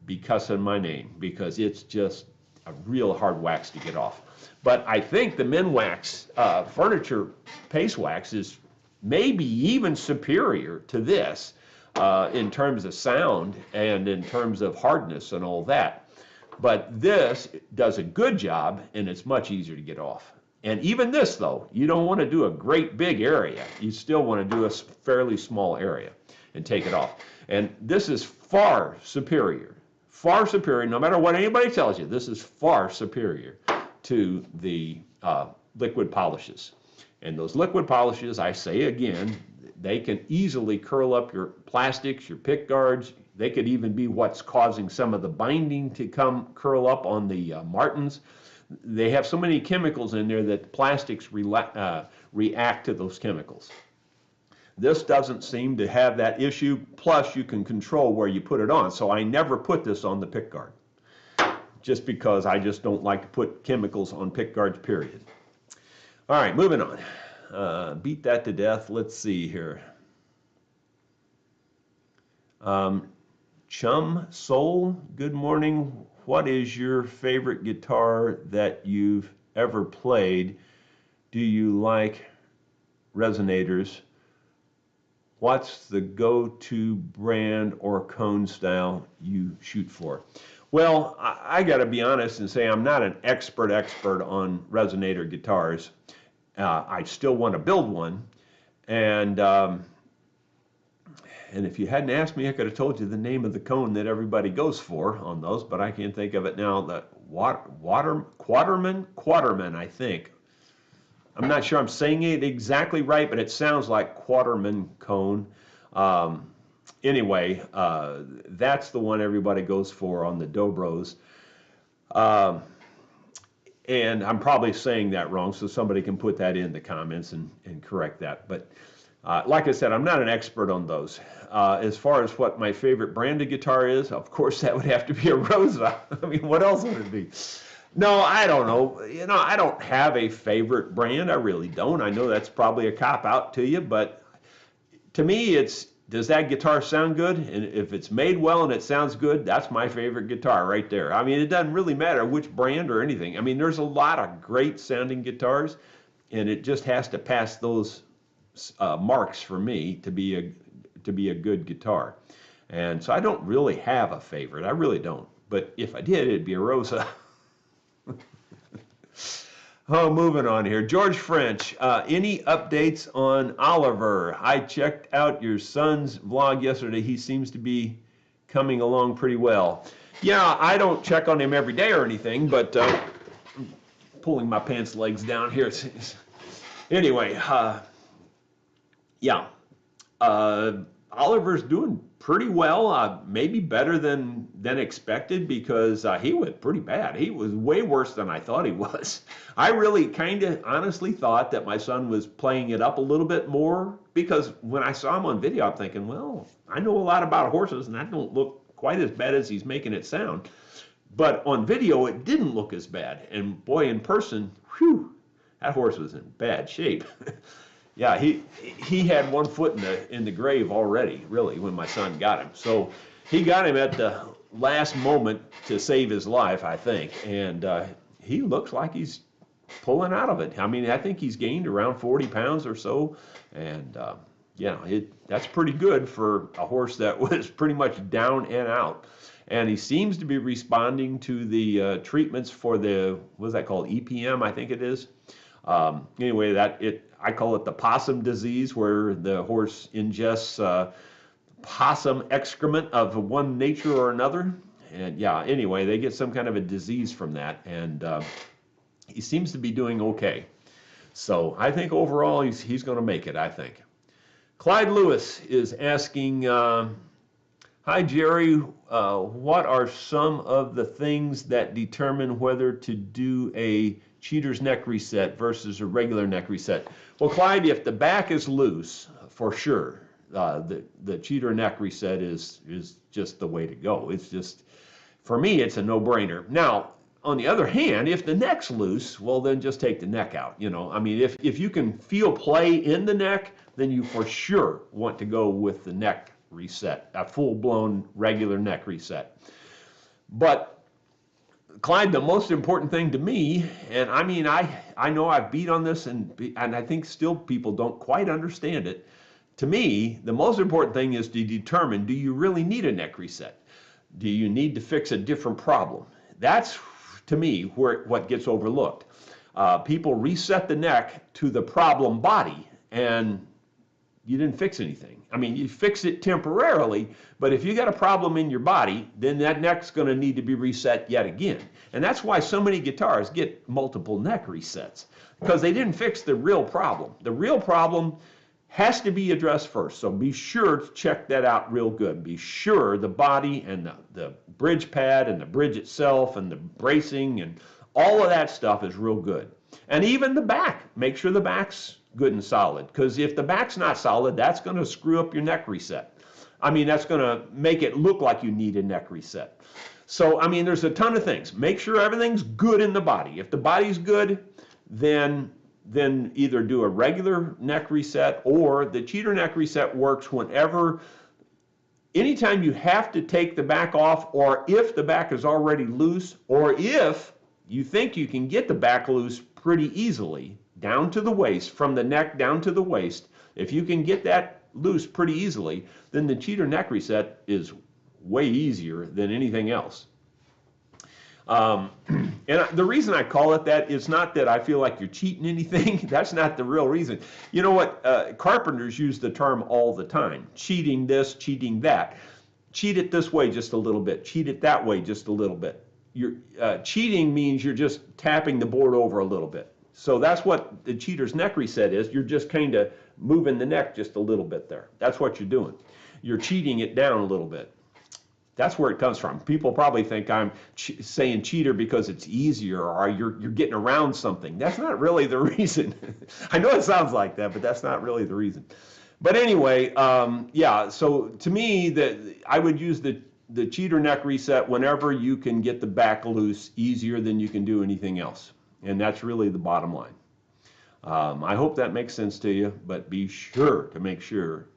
be cussing my name because it's just a real hard wax to get off. But I think the Minwax furniture paste wax is maybe even superior to this in terms of sound and in terms of hardness and all that. But this does a good job, and it's much easier to get off. And even this, though, you don't want to do a great big area. You still want to do a fairly small area and take it off. And this is far superior, no matter what anybody tells you, this is far superior to the liquid polishes. And those liquid polishes, I say again, they can easily curl up your plastics, your pick guards. They could even be what's causing some of the binding to curl up on the Martins. They have so many chemicals in there that plastics react to those chemicals. This doesn't seem to have that issue, plus you can control where you put it on. So I never put this on the pick guard, just because I just don't like to put chemicals on pick guards, period. All right, moving on. Beat that to death. Let's see here. Chum Soul, good morning. What is your favorite guitar that you've ever played? Do you like resonators? What's the go-to brand or cone style you shoot for? Well, I got to be honest and say I'm not an expert on resonator guitars. I still want to build one, and if you hadn't asked me, I could have told you the name of the cone that everybody goes for on those, but I can't think of it now. The Quaterman, I think. I'm not sure I'm saying it exactly right, but it sounds like Quaterman cone. Anyway, that's the one everybody goes for on the Dobros. And I'm probably saying that wrong, so somebody can put that in the comments and correct that. But like I said, I'm not an expert on those. As far as what my favorite brand of guitar is, of course, that would have to be a Rosa. I mean, what else would it be? No, I don't know. I don't have a favorite brand. I really don't. I know that's probably a cop-out to you, but to me, does that guitar sound good? And if it's made well and it sounds good, that's my favorite guitar right there. I mean, it doesn't really matter which brand or anything. I mean, there's a lot of great sounding guitars, and it just has to pass those marks for me to be a good guitar. And so I don't really have a favorite. I really don't. But if I did, it'd be a Rosa. Oh, moving on here. George French, any updates on Oliver? I checked out your son's vlog yesterday. He seems to be coming along pretty well. Yeah, I don't check on him every day or anything, but pulling my pants legs down here. Anyway, yeah. Oliver's doing pretty well, maybe better than expected, because he went pretty bad. He was way worse than I thought he was. I really kind of honestly thought that my son was playing it up a little bit more, because when I saw him on video, I'm thinking, well, I know a lot about horses, and that don't look quite as bad as he's making it sound. But on video, it didn't look as bad. And boy, in person, whew, that horse was in bad shape. Yeah, he had one foot in the grave already, really, when my son got him. So he got him at the last moment to save his life, I think. And he looks like he's pulling out of it. I mean, I think he's gained around 40 pounds or so. And yeah, that's pretty good for a horse that was pretty much down and out. and he seems to be responding to the treatments for the, what's that called, EPM, I think it is. Anyway, I call it the possum disease, where the horse ingests possum excrement of one nature or another. And yeah, anyway, they get some kind of a disease from that, and he seems to be doing okay. So I think overall he's going to make it, I think. Clyde Lewis is asking, hi Jerry, what are some of the things that determine whether to do a cheater's neck reset versus a regular neck reset? Well, Clyde, if the back is loose, for sure, the cheater neck reset is just the way to go. It's just, for me, it's a no-brainer. Now, on the other hand, if the neck's loose, well, then just take the neck out. I mean, if you can feel play in the neck, then you for sure want to go with the neck reset, a full-blown regular neck reset. But Clyde, the most important thing to me, and I mean, I know I've beat on this, and I think still people don't quite understand it. To me, the most important thing is to determine, do you really need a neck reset? Do you need to fix a different problem? That's, to me, what gets overlooked. People reset the neck to the problem body, and you didn't fix anything. I mean, you fix it temporarily, but if you got a problem in your body, then that neck's going to need to be reset yet again. And that's why so many guitars get multiple neck resets, because they didn't fix the real problem. The real problem has to be addressed first, so be sure to check that out real good. Be sure the body and the bridge pad and the bridge itself and the bracing and all of that stuff is real good. And even the back, make sure the back's good and solid, because if the back's not solid, that's going to screw up your neck reset. I mean, that's going to make it look like you need a neck reset. So, I mean, there's a ton of things. Make sure everything's good in the body. If the body's good, then either do a regular neck reset, or the cheater neck reset works anytime you have to take the back off, or if the back is already loose, or if you think you can get the back loose pretty easily, down to the waist, from the neck down to the waist. If you can get that loose pretty easily, then the cheater neck reset is way easier than anything else. And the reason I call it that is not that I feel like you're cheating anything. That's not the real reason. You know what? Carpenters use the term all the time. Cheating this, cheating that. Cheat it this way just a little bit. Cheat it that way just a little bit. Cheating means you're just tapping the board over a little bit. So that's what the cheater's neck reset is. You're just kind of moving the neck just a little bit there. That's what you're doing. You're cheating it down a little bit. That's where it comes from. People probably think I'm saying cheater because it's easier, or you're getting around something. That's not really the reason. I know it sounds like that, but that's not really the reason. But anyway, yeah, so to me, I would use the cheater neck reset whenever you can get the back loose easier than you can do anything else. And that's really the bottom line. I hope that makes sense to you, but be sure to make sure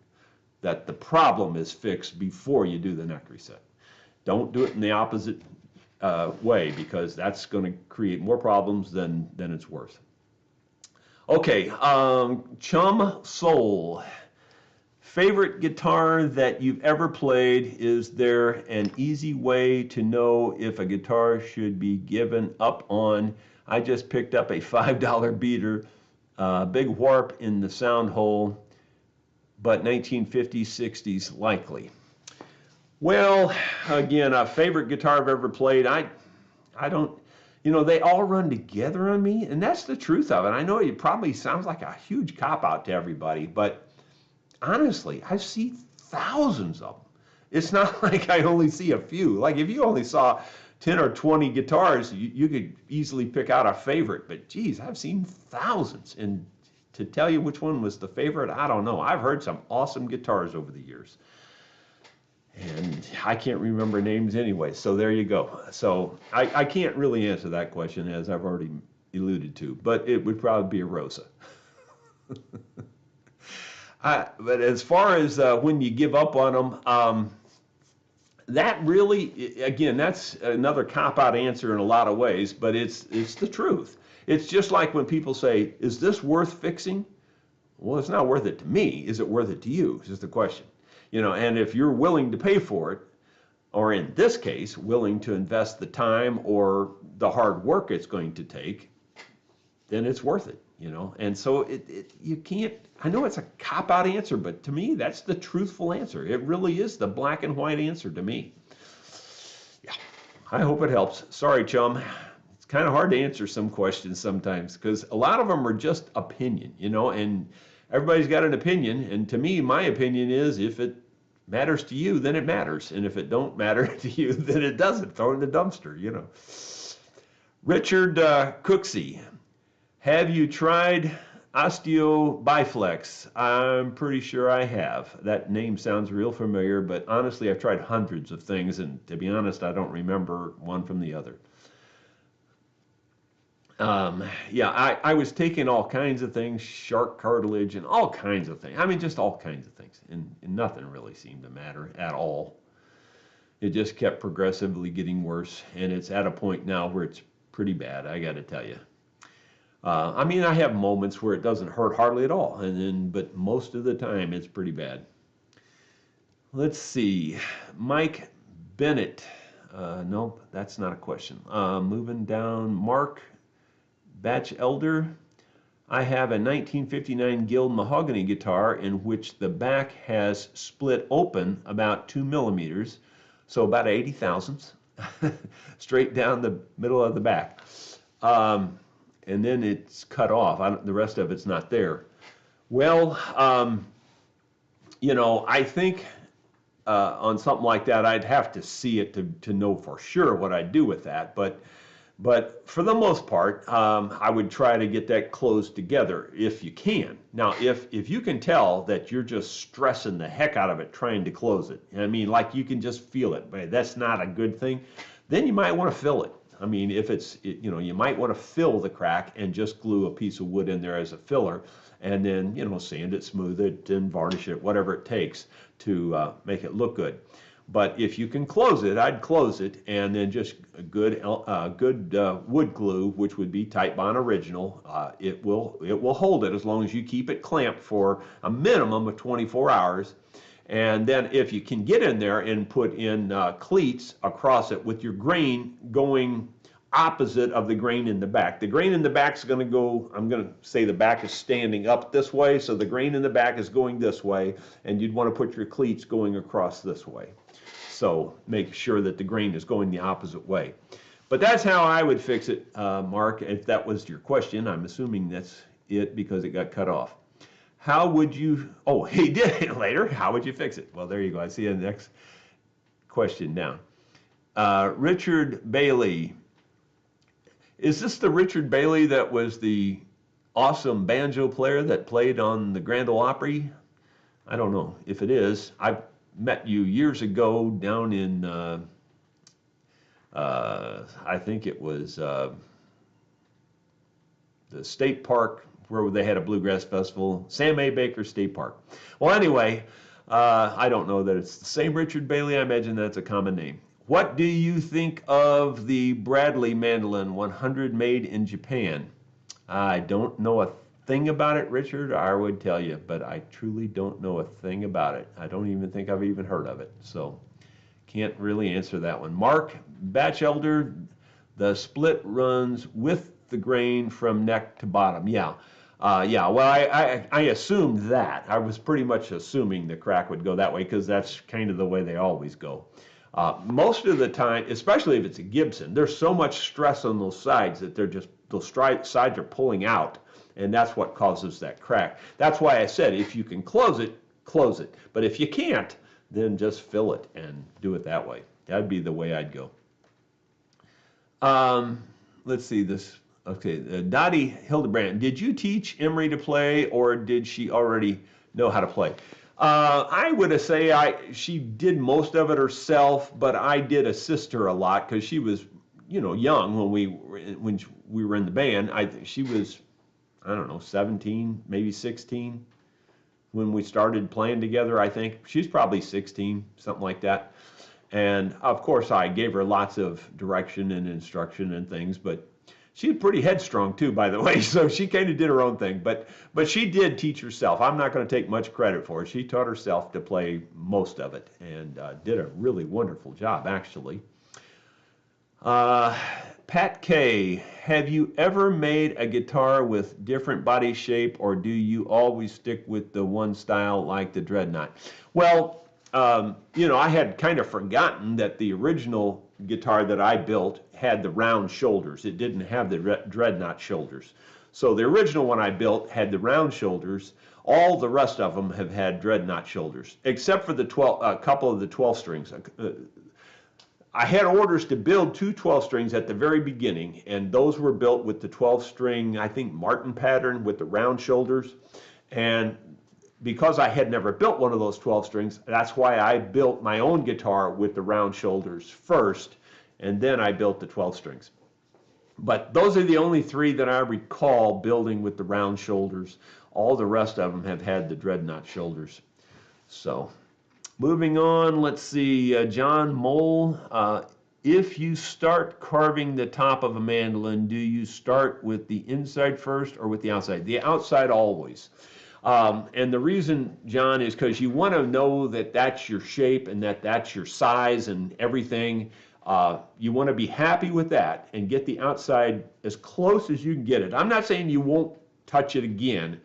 that the problem is fixed before you do the neck reset. Don't do it in the opposite way, because that's going to create more problems than it's worth. Okay, Chum Soul. Favorite guitar that you've ever played? Is there an easy way to know if a guitar should be given up on? I just picked up a $5 beater, big warp in the sound hole, but 1950s, 60s likely. Well, again, a favorite guitar I've ever played, I don't, they all run together on me, and that's the truth of it. I know it probably sounds like a huge cop-out to everybody, but honestly, I see thousands of them. It's not like I only see a few. Like if you only saw 10 or 20 guitars, you could easily pick out a favorite, but geez, I've seen thousands, and to tell you which one was the favorite, I don't know. I've heard some awesome guitars over the years, and I can't remember names anyway, so there you go. So I can't really answer that question, as I've already alluded to, but it would probably be a Rosa. But as far as when you give up on them, that really, again, that's another cop-out answer in a lot of ways, but it's the truth. It's just like when people say, is this worth fixing? Well, it's not worth it to me. Is it worth it to you? Is the question. And if you're willing to pay for it, or in this case, willing to invest the time or the hard work it's going to take, then it's worth it, you know? And so you can't, I know it's a cop-out answer, but to me, that's the truthful answer. It really is the black and white answer to me. Yeah, I hope it helps. Sorry, chum. It's kind of hard to answer some questions sometimes because a lot of them are just opinion, you know, and everybody's got an opinion. And to me, my opinion is if it matters to you, then it matters. And if it don't matter to you, then it doesn't. Throw it in the dumpster, you know. Richard Cooksey, have you tried Osteo-Biflex? I'm pretty sure I have. That name sounds real familiar, but honestly, I've tried hundreds of things, and to be honest, I don't remember one from the other. Yeah, I was taking all kinds of things, shark cartilage and all kinds of things. I mean, just all kinds of things, and nothing really seemed to matter at all. It just kept progressively getting worse, and it's at a point now where it's pretty bad, I got to tell you. I mean, I have moments where it doesn't hurt hardly at all, but most of the time it's pretty bad. Let's see, Mike Bennett. Nope, that's not a question. Moving down, Mark Batchelder. I have a 1959 Guild mahogany guitar in which the back has split open about 2 millimeters, so about 80 thousandths, straight down the middle of the back. And then it's cut off. The rest of it's not there. Well, you know, I think on something like that, I'd have to see it to know for sure what I'd do with that. But for the most part, I would try to get that closed together if you can. Now, if you can tell that you're just stressing the heck out of it trying to close it, I mean, like you can just feel it, but that's not a good thing, then you might want to fill it. I mean, if you know, you might want to fill the crack and just glue a piece of wood in there as a filler, and then, you know, sand it, smooth it, and varnish it, whatever it takes to make it look good. But if you can close it, I'd close it, and then just a good wood glue, which would be Type Bond Original. It will hold it as long as you keep it clamped for a minimum of 24 hours. And then if you can get in there and put in cleats across it with your grain going opposite of the grain in the back. The grain in the back is going to go, I'm going to say the back is standing up this way, so the grain in the back is going this way, and you'd want to put your cleats going across this way. So make sure that the grain is going the opposite way. But that's how I would fix it, Mark, if that was your question. I'm assuming that's it because it got cut off. How would you, oh, he did it later. How would you fix it? Well, there you go. I see the next question down. Richard Bailey. Is this the Richard Bailey that was the awesome banjo player that played on the Grand Ole Opry? I don't know. If it is, I met you years ago down in, I think it was the state park where they had a bluegrass festival, Sam A. Baker State Park. Well, anyway, I don't know that it's the same Richard Bailey. I imagine that's a common name. What do you think of the Bradley mandolin 100 made in Japan? I don't know a thing about it, Richard. I would tell you, but I truly don't know a thing about it. I don't even think I've even heard of it, so can't really answer that one. Mark Batchelder, the split runs with the grain from neck to bottom. Yeah. Yeah, well, I assumed that. I was pretty much assuming the crack would go that way because that's kind of the way they always go. Most of the time, especially if it's a Gibson, there's so much stress on those sides that those sides are pulling out, and that's what causes that crack. That's why I said if you can close it, close it. But if you can't, then just fill it and do it that way. That'd be the way I'd go. Let's see this. Okay, Dottie Hildebrand, did you teach Emery to play, or did she already know how to play? I would say she did most of it herself, but I did assist her a lot because she was, you know, young when we were in the band. She was, I don't know, 17, maybe 16 when we started playing together. I think she's probably 16, something like that. And of course, I gave her lots of direction and instruction and things, but She's pretty headstrong too, by the way, so she kind of did her own thing. But she did teach herself. I'm not going to take much credit for it. She taught herself to play most of it and did a really wonderful job, actually. Uh, Pat K, have you ever made a guitar with different body shape, or do you always stick with the one style like the Dreadnought? Well, I had kind of forgotten that the original guitar that I built had the round shoulders. It didn't have the Dreadnought shoulders. So the original one I built had the round shoulders. All the rest of them have had Dreadnought shoulders, except for the 12, a couple of the 12 strings. I had orders to build two 12 strings at the very beginning, and those were built with the 12 string, I think, Martin pattern with the round shoulders. And because I had never built one of those 12 strings, that's why I built my own guitar with the round shoulders first, and then I built the 12 strings. But those are the only three that I recall building with the round shoulders. All the rest of them have had the Dreadnought shoulders. So, moving on, let's see, John Mole. If you start carving the top of a mandolin, do you start with the inside first or with the outside? The outside always. And the reason, John, is because you want to know that that's your shape and that that's your size and everything. You want to be happy with that and get the outside as close as you can get it. I'm not saying you won't touch it again,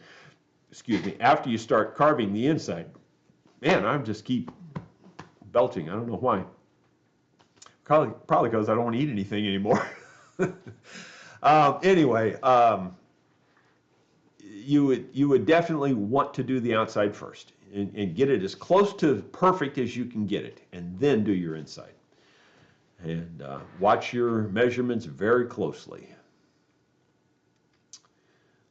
after you start carving the inside. Man, I just keep belching. I don't know why. Probably because I don't want to eat anything anymore. Anyway, you would definitely want to do the outside first and get it as close to perfect as you can get it, and then do your inside. And watch your measurements very closely.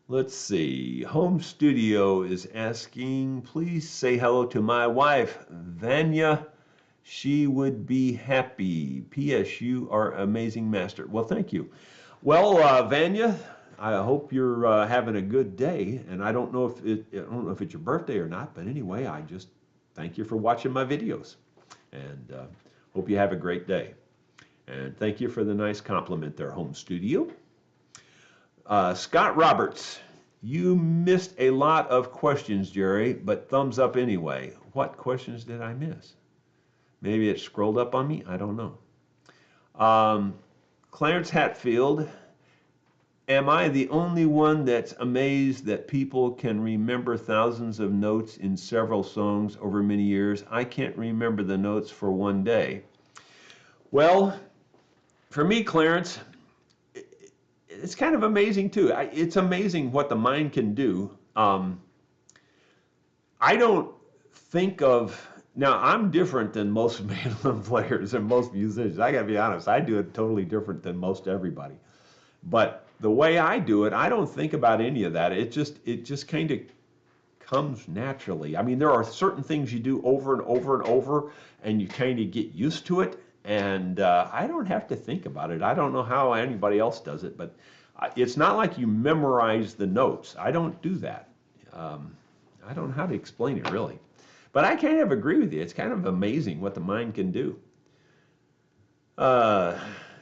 Let's see. Home Studio is asking, please say hello to my wife, Vanya. She would be happy. P.S. You are amazing master. Well, thank you. Well, Vanya, I hope you're having a good day. And I don't know if it's your birthday or not, but anyway, I just thank you for watching my videos, and hope you have a great day. And thank you for the nice compliment there, Home Studio. Scott Roberts, you missed a lot of questions, Jerry, but thumbs up anyway. What questions did I miss? Maybe it scrolled up on me? I don't know. Clarence Hatfield, am I the only one that's amazed that people can remember thousands of notes in several songs over many years? I can't remember the notes for one day. Well, for me, Clarence, it's kind of amazing too. It's amazing what the mind can do. I don't think of, now I'm different than most mandolin players and most musicians. I gotta be honest, I do it totally different than most everybody. But the way I do it, I don't think about any of that. It just kind of comes naturally. I mean, there are certain things you do over and over and over, and you kind of get used to it. And I don't have to think about it. I don't know how anybody else does it, but it's not like you memorize the notes. I don't do that. I don't know how to explain it, really. But I kind of agree with you. It's kind of amazing what the mind can do.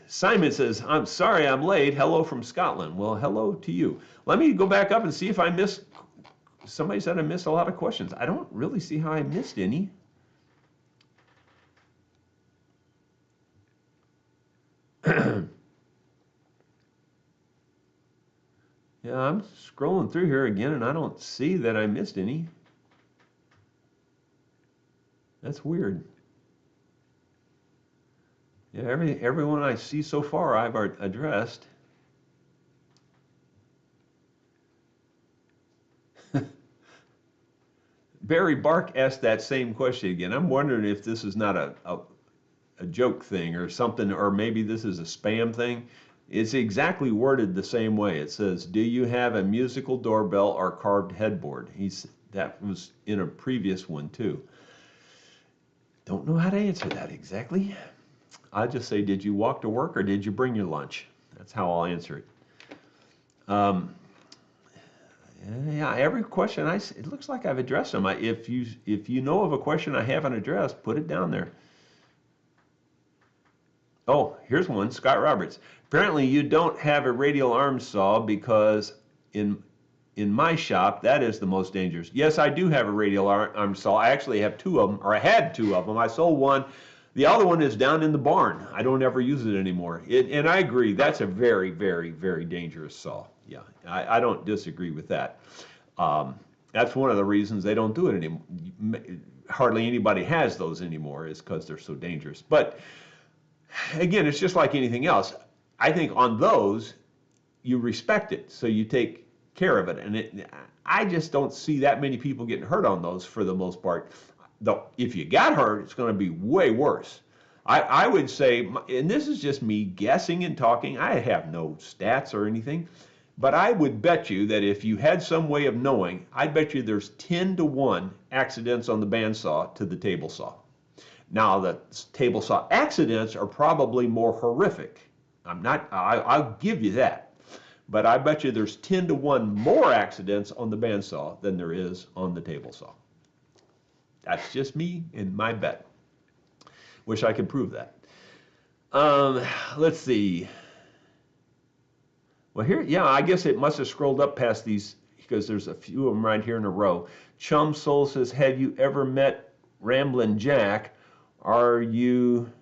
Simon says, I'm sorry I'm late. Hello from Scotland. Well, hello to you. Let me go back up and see if I missed, somebody said I missed a lot of questions. I don't really see how I missed any. Yeah, I'm scrolling through here again, and I don't see that I missed any. That's weird. Yeah, everyone I see so far I've addressed. Barry Bark asked that same question again. I'm wondering if this is not a joke thing or something, or maybe this is a spam thing. It's exactly worded the same way. It says, do you have a musical doorbell or carved headboard? That was in a previous one too. Don't know how to answer that exactly. I'll just say, did you walk to work or did you bring your lunch? That's how I'll answer it. Yeah, every question it looks like I've addressed them. If you know of a question I haven't addressed, put it down there. Oh, here's one, Scott Roberts. Apparently you don't have a radial arm saw because in in my shop, that is the most dangerous. Yes, I do have a radial arm saw. I actually have two of them, or I had two of them. I sold one. The other one is down in the barn. I don't ever use it anymore. And I agree, that's a very, very, very dangerous saw. Yeah, I don't disagree with that. That's one of the reasons they don't do it anymore. Hardly anybody has those anymore, is because they're so dangerous. But again, it's just like anything else. I think on those, you respect it, so you take care of it. And I just don't see that many people getting hurt on those for the most part. Though, if you got hurt, it's going to be way worse. I would say, and this is just me guessing and talking, I have no stats or anything, but I would bet you that if you had some way of knowing, I'd bet you there's 10 to 1 accidents on the bandsaw to the table saw. Now, the table saw accidents are probably more horrific. I'll give you that. But I bet you there's 10 to 1 more accidents on the bandsaw than there is on the table saw. That's just me and my bet. Wish I could prove that. Let's see. Well, here, yeah, I guess it must have scrolled up past these because there's a few of them right here in a row. Chum Soul says, have you ever met Ramblin' Jack? Are you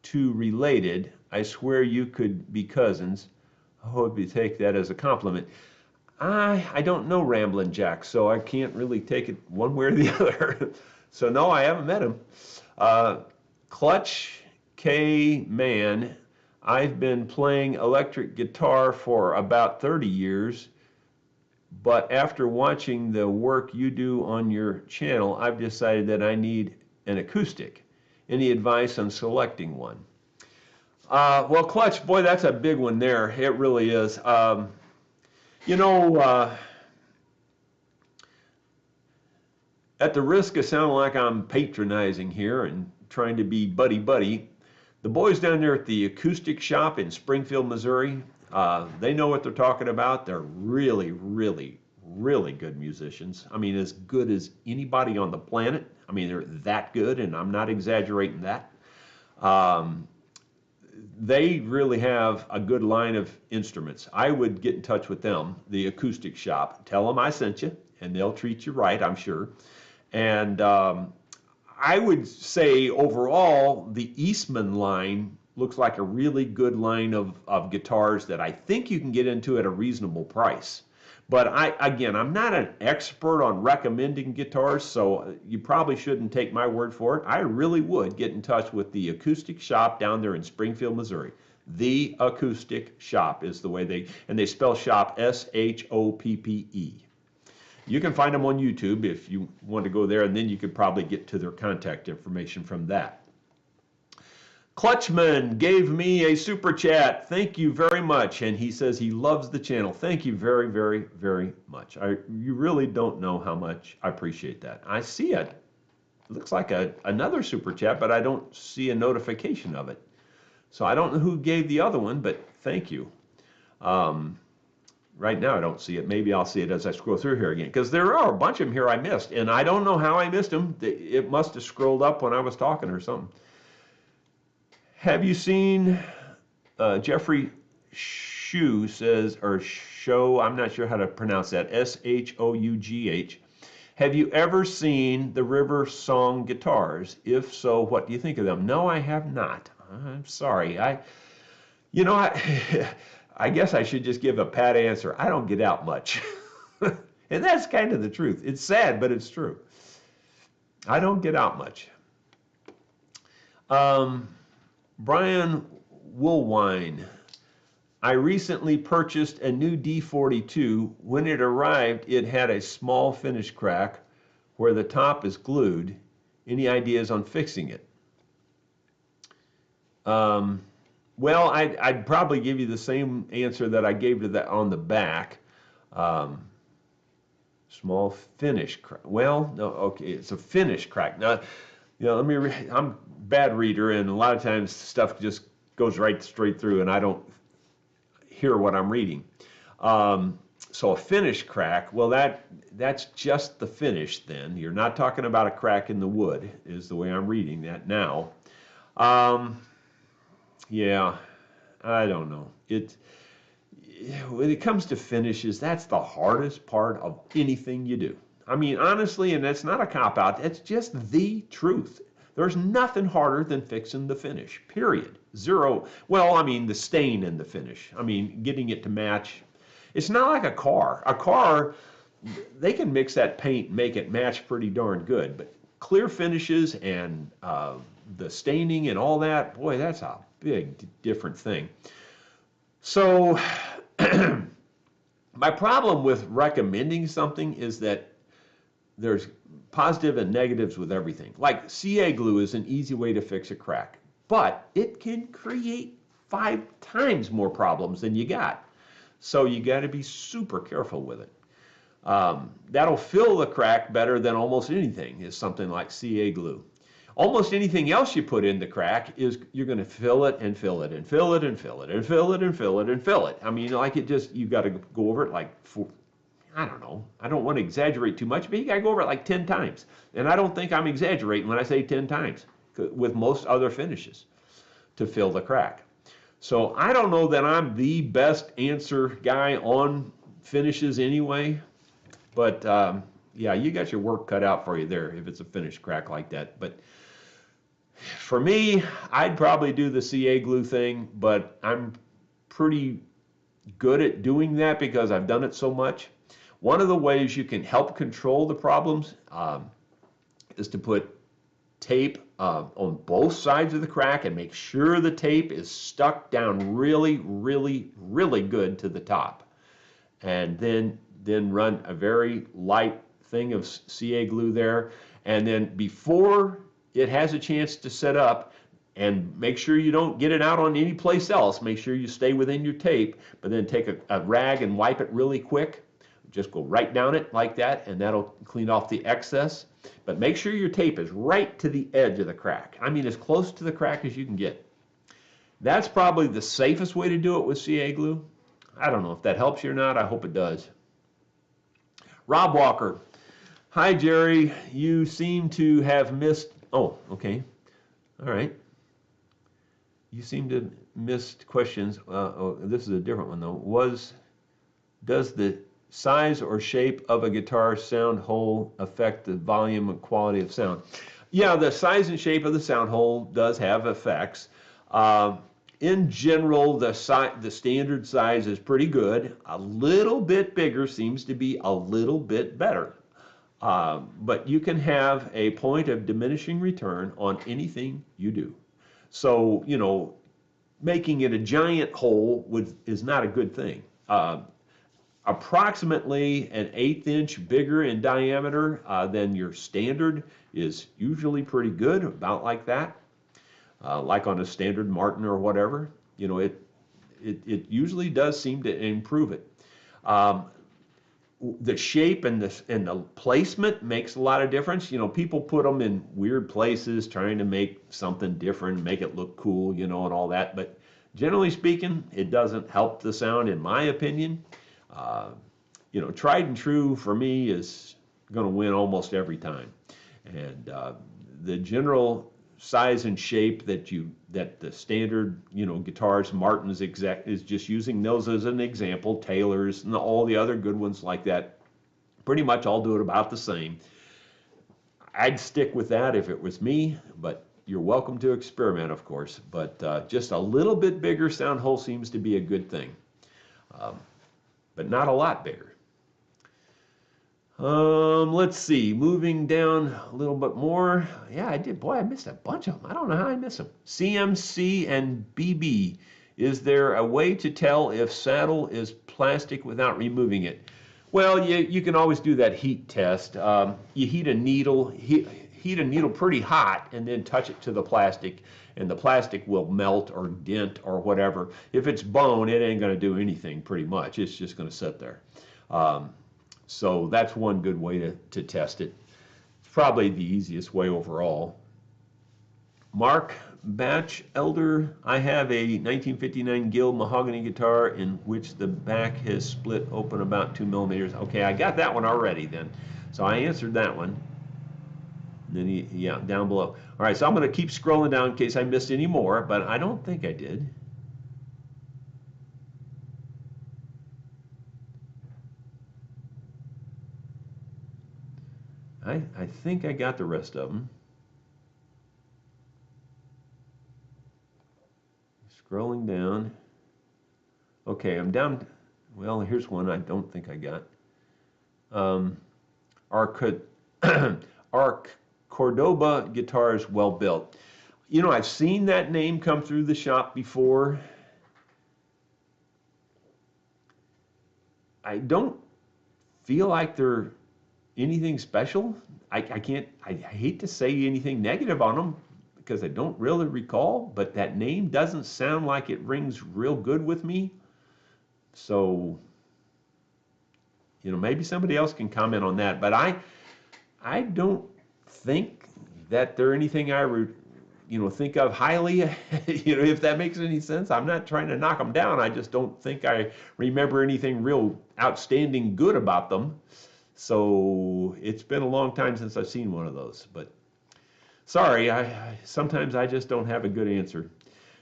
two related? I swear you could be cousins. I hope you take that as a compliment. I don't know Ramblin' Jack, so I can't really take it one way or the other. So no, I haven't met him. Clutch K Man, I've been playing electric guitar for about 30 years, but after watching the work you do on your channel, I've decided that I need an acoustic. Any advice on selecting one? Well, Clutch, boy, that's a big one there. It really is. You know, at the risk of sounding like I'm patronizing here and trying to be buddy-buddy, the boys down there at the acoustic shop in Springfield, Missouri, they know what they're talking about. They're really, really, really good musicians. I mean, as good as anybody on the planet. I mean, they're that good, and I'm not exaggerating that. They really have a good line of instruments. I would get in touch with them, the acoustic shop, tell them I sent you, and they'll treat you right, I'm sure. And I would say overall, the Eastman line looks like a really good line of guitars that I think you can get into at a reasonable price. But again, I'm not an expert on recommending guitars, so you probably shouldn't take my word for it. I really would get in touch with the acoustic shop down there in Springfield, Missouri. The Acoustic Shop is the way they spell shop S-H-O-P-P-E. You can find them on YouTube if you want to go there, and then you could probably get to their contact information from that. Clutchman gave me a super chat. Thank you very much. And he says he loves the channel. Thank you very, very, very much. You really don't know how much I appreciate that. I see it. Looks like another super chat, but I don't see a notification of it. So I don't know who gave the other one, but thank you. Right now I don't see it. Maybe I'll see it as I scroll through here again, because there are a bunch of them here I missed, and I don't know how I missed them. It must have scrolled up when I was talking or something. Have you seen, Jeffrey Shou says, or Show, I'm not sure how to pronounce that, S-H-O-U-G-H. Have you ever seen the River Song guitars? If so, what do you think of them? No, I have not. I'm sorry. I guess I should just give a pat answer. I don't get out much. And that's kind of the truth. It's sad, but it's true. I don't get out much. Brian Woolwine, I recently purchased a new D42. When it arrived, it had a small finish crack where the top is glued. Any ideas on fixing it? Well, I'd probably give you the same answer that I gave to that on the back. Small finish crack. Well, no, okay, it's a finish crack. Now, I'm a bad reader, and a lot of times stuff just goes right straight through, and I don't hear what I'm reading. So a finish crack, well, that's just the finish then. You're not talking about a crack in the wood, is the way I'm reading that now. Yeah, I don't know. When it comes to finishes, that's the hardest part of anything you do. I mean, honestly, and that's not a cop out, it's just the truth. There's nothing harder than fixing the finish, period. Zero. Well, I mean, the stain in the finish. I mean, getting it to match. It's not like a car. A car, they can mix that paint and make it match pretty darn good, but clear finishes and the staining and all that, boy, that's a big different thing. So, my problem with recommending something is that there's positive and negatives with everything. Like CA glue is an easy way to fix a crack, but it can create 5 times more problems than you got. So you got to be super careful with it. That'll fill the crack better than almost anything is something like CA glue. Almost anything else you put in the crack is you're going to fill it and fill it and fill it and fill it and fill it and fill it and fill it. I mean, like it just, you got to go over it like I don't know. I don't want to exaggerate too much, but you got to go over it like 10 times. And I don't think I'm exaggerating when I say 10 times with most other finishes to fill the crack. So I don't know that I'm the best answer guy on finishes anyway, but yeah, you got your work cut out for you there if it's a finished crack like that. But for me, I'd probably do the CA glue thing, but I'm pretty good at doing that because I've done it so much. One of the ways you can help control the problems is to put tape on both sides of the crack and make sure the tape is stuck down really, really, really good to the top. And then run a very light thing of CA glue there. And then before it has a chance to set up, and make sure you don't get it out on any place else. Make sure you stay within your tape, but then take a rag and wipe it really quick. Just go right down it like that, and that'll clean off the excess. But make sure your tape is right to the edge of the crack. I mean, as close to the crack as you can get. That's probably the safest way to do it with CA glue. I don't know if that helps you or not. I hope it does. Rob Walker. Hi, Jerry. You seem to have missed... Oh, okay. All right. You seem to missed questions. This is a different one, though. Does the size or shape of a guitar sound hole affect the volume and quality of sound? Yeah, the size and shape of the sound hole does have effects. In general, the standard size is pretty good. A little bit bigger seems to be a little bit better. But you can have a point of diminishing return on anything you do. So, you know, making it a giant hole is not a good thing. Approximately an 1/8 inch bigger in diameter than your standard is usually pretty good, about like that. Like on a standard Martin or whatever, you know, it usually does seem to improve it. The shape and the placement makes a lot of difference. You know, people put them in weird places trying to make something different, make it look cool, you know, and all that. But generally speaking, it doesn't help the sound, in my opinion. You know, tried and true for me is going to win almost every time. And the general size and shape that the standard, you know, guitars, Martins is just using those as an example, Taylors and all the other good ones like that, pretty much all do it about the same. I'd stick with that if it was me, but you're welcome to experiment, of course. But just a little bit bigger sound hole seems to be a good thing, but not a lot bigger. Let's see, moving down a little bit more. Yeah, I did. Boy, I missed a bunch of them. I don't know how I missed them. CMC and BB. Is there a way to tell if saddle is plastic without removing it? Well, you can always do that heat test. You heat a needle pretty hot and then touch it to the plastic, and the plastic will melt or dent or whatever. If it's bone, it ain't going to do anything pretty much. It's just going to sit there. So that's one good way to test it. It's probably the easiest way overall. Mark Batchelder, I have a 1959 Guild mahogany guitar in which the back has split open about 2 millimeters. Okay, I got that one already then. So I answered that one. And then yeah, down below. All right, so I'm going to keep scrolling down in case I missed any more, but I don't think I did. I think I got the rest of them. Scrolling down. Okay, I'm down. Well, here's one I don't think I got. Our, our Cordoba guitar is well built. You know, I've seen that name come through the shop before. I don't feel like they're anything special. I can't, I hate to say anything negative on them because I don't really recall, but that name doesn't sound like it rings real good with me. So, you know, maybe somebody else can comment on that, but I don't think that they're anything I think of highly. If that makes any sense. I'm not trying to knock them down. I just don't think I remember anything real outstanding good about them. So it's been a long time since I've seen one of those. But sorry, sometimes I just don't have a good answer.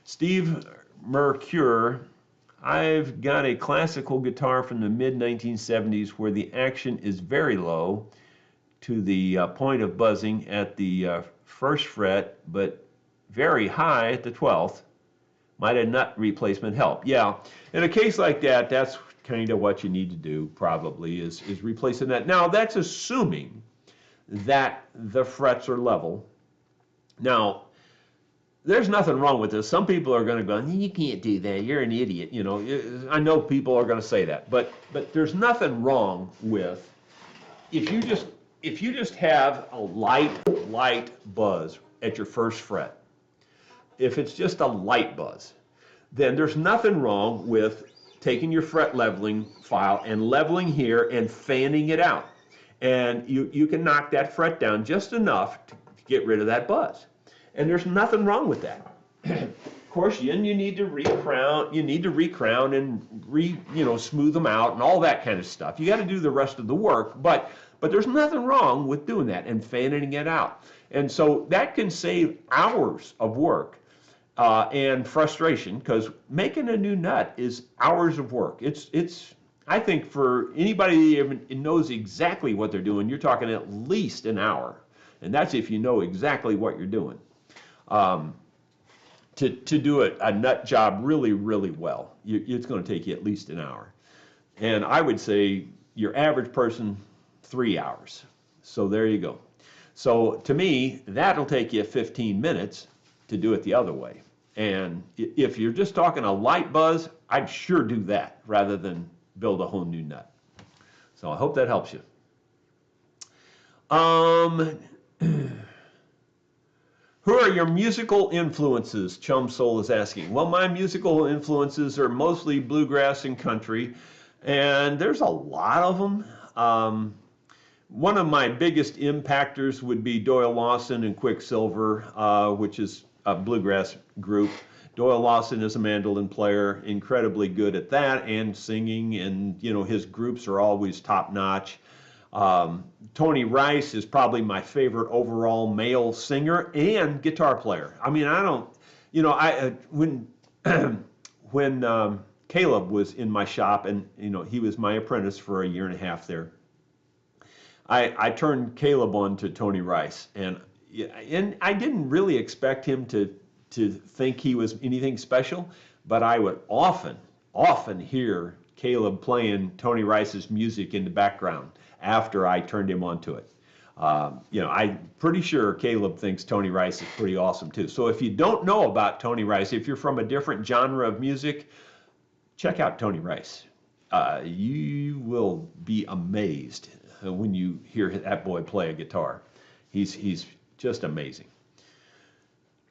Steve Mercure, I've got a classical guitar from the mid 1970s where the action is very low to the point of buzzing at the first fret, but very high at the 12th. Might a nut replacement help? Yeah, in a case like that, that's kind of what you need to do probably is replacing that. Now that's assuming that the frets are level. Now, there's nothing wrong with this. Some people are going to go, you can't do that. You're an idiot. I know people are going to say that, but there's nothing wrong with if you just have a light buzz at your first fret. If it's just a light buzz, then there's nothing wrong with taking your fret leveling file and leveling here and fanning it out. And you can knock that fret down just enough to get rid of that buzz. And there's nothing wrong with that. Of course, you need to recrown, and smooth them out and all that kind of stuff. You got to do the rest of the work, but there's nothing wrong with doing that and fanning it out. And so that can save hours of work and frustration, because making a new nut is hours of work. It's I think for anybody that knows exactly what they're doing, you're talking at least an hour, and that's if you know exactly what you're doing. To do a nut job really, really well, it's going to take you at least an hour. And I would say your average person, 3 hours. So there you go. So to me, that'll take you 15 minutes to do it the other way. And if you're just talking a light buzz, I'd sure do that rather than build a whole new nut. So I hope that helps you. Who are your musical influences? Chum Soul is asking. Well, my musical influences are mostly bluegrass and country, and there's a lot of them. One of my biggest impactors would be Doyle Lawson and Quicksilver, which is a bluegrass group. Doyle Lawson is a mandolin player, incredibly good at that and singing, and his groups are always top notch. Tony Rice is probably my favorite overall male singer and guitar player. I mean, when Caleb was in my shop, and he was my apprentice for a year and a half there, I turned Caleb on to Tony Rice, and I didn't really expect him to think he was anything special, but I would often hear Caleb playing Tony Rice's music in the background after I turned him onto it. I'm pretty sure Caleb thinks Tony Rice is pretty awesome too. So if you don't know about Tony Rice, if you're from a different genre of music, check out Tony Rice. You will be amazed when you hear that boy play a guitar. He's just amazing.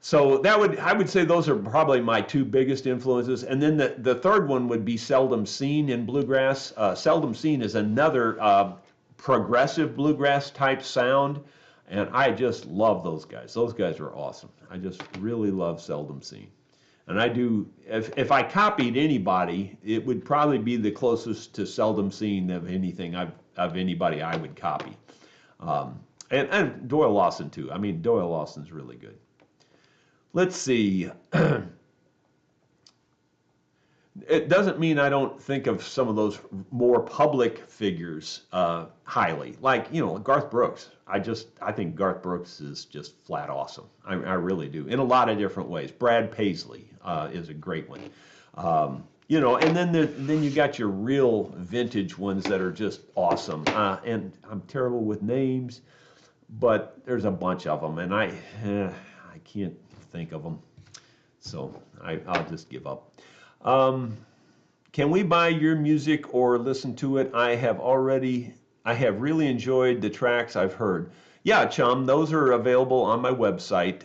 So I would say those are probably my two biggest influences. And then the third one would be Seldom Seen in bluegrass. Seldom Seen is another progressive bluegrass type sound, and I just love those guys. Those guys are awesome. I just really love Seldom Seen. And I do, if I copied anybody, it would probably be the closest to Seldom Seen of anything of anybody I would copy. And Doyle Lawson too. I mean, Doyle Lawson's really good. Let's see. It doesn't mean I don't think of some of those more public figures highly, like Garth Brooks. I think Garth Brooks is just flat awesome. I really do in a lot of different ways. Brad Paisley is a great one. And then you got your real vintage ones that are just awesome. And I'm terrible with names, but there's a bunch of them, and I can't think of them, so I'll just give up. Can we buy your music or listen to it? I have really enjoyed the tracks I've heard. Yeah, Chum, those are available on my website.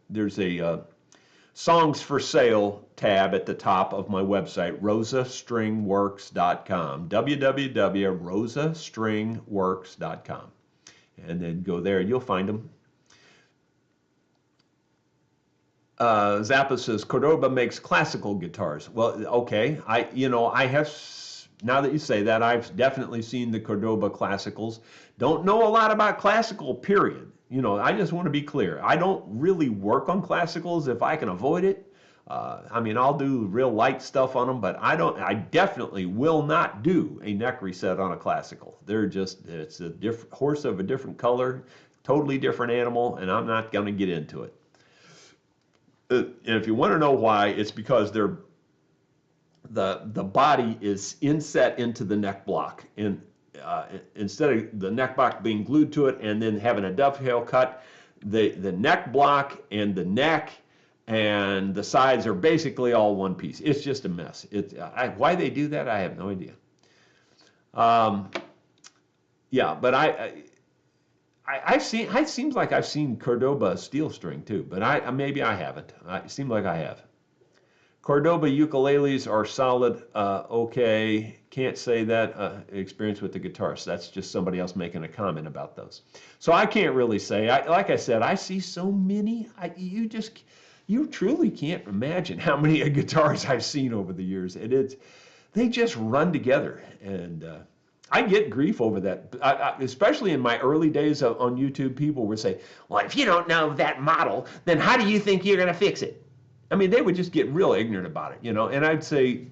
There's a songs for sale tab at the top of my website, rosastringworks.com, www.rosastringworks.com. And then go there and you'll find them. Zappa says Cordoba makes classical guitars. Well, okay. I have, now that you say that, I've definitely seen the Cordoba classicals. Don't know a lot about classical, period. I just want to be clear. I don't really work on classicals if I can avoid it. I'll do real light stuff on them, but I definitely will not do a neck reset on a classical. It's a different horse of a different color, totally different animal, and I'm not going to get into it. And if you want to know why, it's because the body is inset into the neck block, and instead of the neck block being glued to it and then having a dovetail cut, the neck block and the neck and the sides are basically all one piece. It's just a mess. Why they do that, I have no idea. Yeah, but I've seen. It seems like I've seen Cordoba steel string too, but maybe I haven't. It seems like I have. Cordoba ukuleles are solid. Okay, can't say that experience with the guitars. That's just somebody else making a comment about those. So I can't really say. Like I said, I see so many. You truly can't imagine how many guitars I've seen over the years, and they just run together and. I get grief over that, especially in my early days on YouTube. People would say, well, if you don't know that model, then how do you think you're going to fix it? I mean, they would just get real ignorant about it, and I'd say,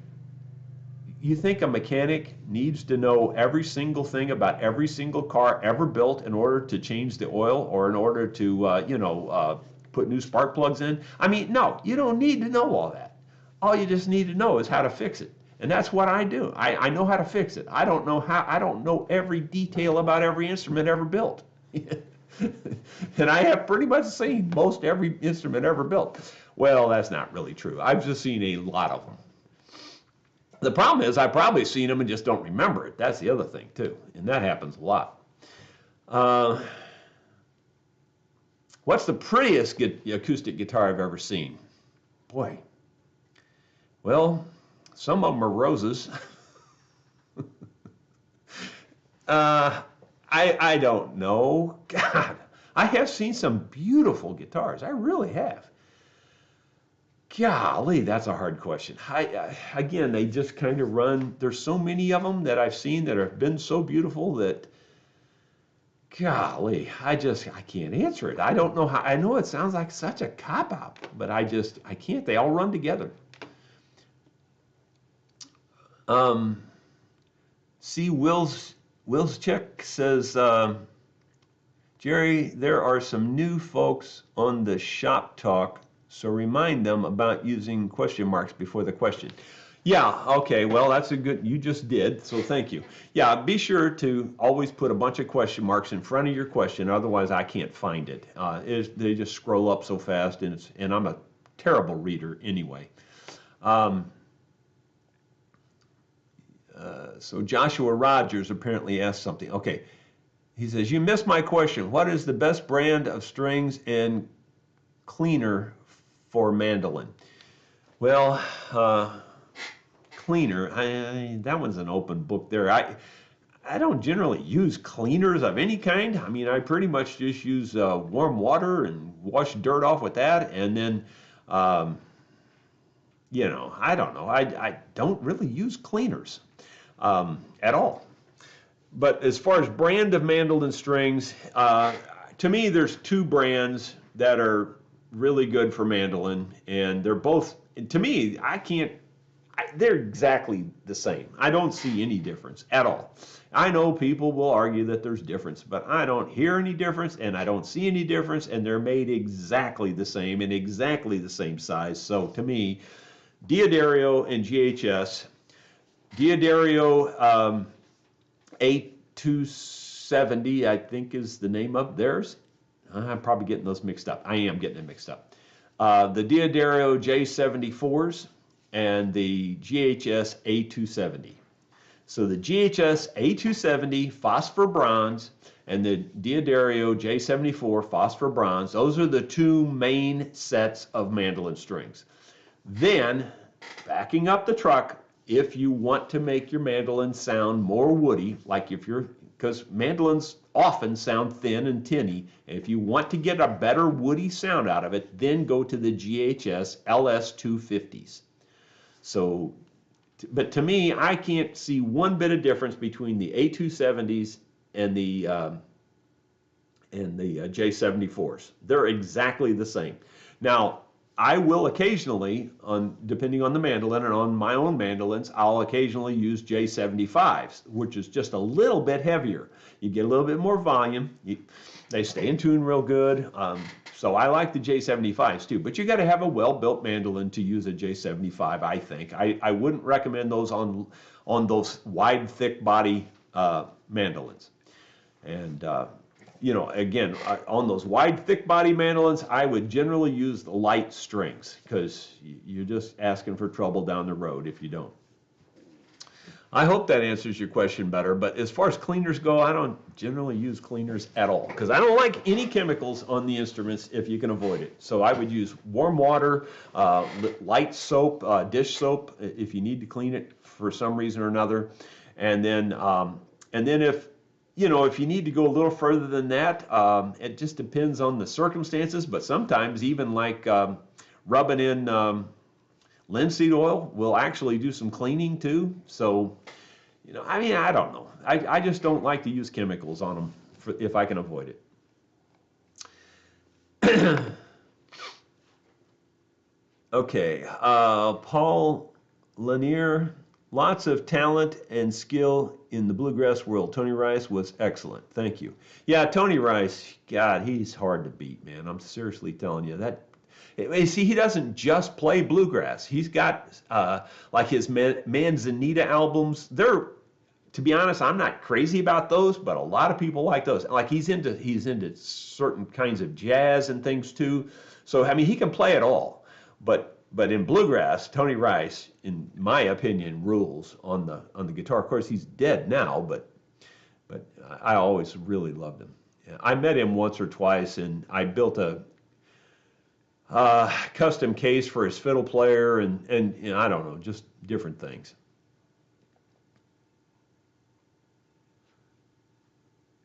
you think a mechanic needs to know every single thing about every single car ever built in order to change the oil or in order to, put new spark plugs in? I mean, no, you don't need to know all that. All you just need to know is how to fix it. And that's what I do. I know how to fix it. I don't know every detail about every instrument ever built. And I have pretty much seen most every instrument ever built. Well, that's not really true. I've just seen a lot of them. The problem is I've probably seen them and just don't remember it. That's the other thing too. And that happens a lot. What's the prettiest acoustic guitar I've ever seen? Boy. Well, some of them are roses. I don't know. God, I have seen some beautiful guitars. I really have. Golly, that's a hard question. Again, they just kind of run. There's so many of them that I've seen that have been so beautiful that, golly, I can't answer it. I don't know how. I know it sounds like such a cop-out, but I can't. They all run together. See, Will's check says, Jerry, there are some new folks on the shop talk, so remind them about using question marks before the question. Yeah, okay, well, that's you just did, so thank you. Yeah, be sure to always put a bunch of question marks in front of your question, otherwise I can't find it. They just scroll up so fast, and I'm a terrible reader anyway. So Joshua Rogers apparently asked something. Okay, he says, you missed my question. What is the best brand of strings and cleaner for mandolin? Well, cleaner, that one's an open book there. I don't generally use cleaners of any kind. I mean, I pretty much just use warm water and wash dirt off with that, and then I don't know. I don't really use cleaners at all. But as far as brand of mandolin strings, to me, there's two brands that are really good for mandolin, and they're both, to me, they're exactly the same. I don't see any difference at all. I know people will argue that there's difference, but I don't hear any difference and I don't see any difference, and they're made exactly the same in exactly the same size. So to me, Diodario and GHS, Diodario A270, I think is the name of theirs. I'm probably getting those mixed up. I am getting them mixed up. The Diodario J74s and the GHS A270. So the GHS A270 phosphor bronze and the Diodario J74 phosphor bronze, those are the two main sets of mandolin strings. Then, backing up the truck, if you want to make your mandolin sound more woody, like because mandolins often sound thin and tinny, and if you want to get a better woody sound out of it, then go to the GHS LS250s. So, but to me, I can't see one bit of difference between the A270s and the J74s. They're exactly the same. Now, I will occasionally, depending on the mandolin and on my own mandolins, I'll occasionally use J75s, which is just a little bit heavier. You get a little bit more volume. They stay in tune real good. So I like the J75s too, but you got to have a well-built mandolin to use a J75, I think. I wouldn't recommend those on those wide, thick body mandolins. And again, on those wide, thick body mandolins, I would generally use the light strings because you're just asking for trouble down the road if you don't. I hope that answers your question better, but as far as cleaners go, I don't generally use cleaners at all because I don't like any chemicals on the instruments if you can avoid it. So I would use warm water, light soap, dish soap if you need to clean it for some reason or another. And then if you need to go a little further than that, it just depends on the circumstances, but sometimes even like rubbing in linseed oil will actually do some cleaning too. So, I don't know. I just don't like to use chemicals on them if I can avoid it. Okay, Paul Lanier, lots of talent and skill in the bluegrass world. Tony Rice was excellent. Thank you. Yeah, Tony Rice, God, he's hard to beat, man. I'm seriously telling you that. See, he doesn't just play bluegrass. He's got like his Manzanita albums. To be honest, I'm not crazy about those, but a lot of people like those. Like he's into certain kinds of jazz and things too. So I mean, he can play it all. But in bluegrass, Tony Rice, in my opinion, rules on the guitar. Of course, he's dead now, but I always really loved him. I met him once or twice, and I built a custom case for his fiddle player, and I don't know, just different things.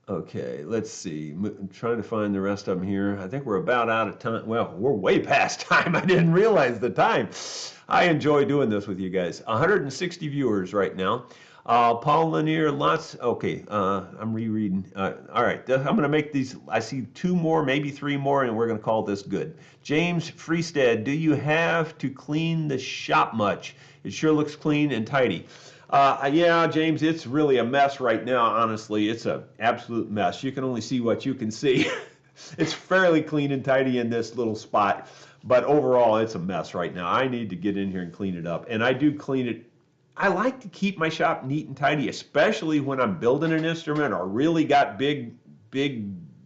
Okay, let's see. I'm trying to find the rest of them here. I think we're about out of time. Well, we're way past time. I didn't realize the time. I enjoy doing this with you guys. 160 viewers right now. Paul Lanier, lots. Okay, I'm rereading. All right, I'm going to make these. I see two more, maybe three more, and we're going to call this good. James Freestead, do you have to clean the shop much? It sure looks clean and tidy. Yeah, James, it's really a mess right now, honestly. It's an absolute mess. You can only see what you can see. It's fairly clean and tidy in this little spot, but overall, it's a mess right now. I need to get in here and clean it up, and I do clean it. I like to keep my shop neat and tidy, especially when I'm building an instrument or really got big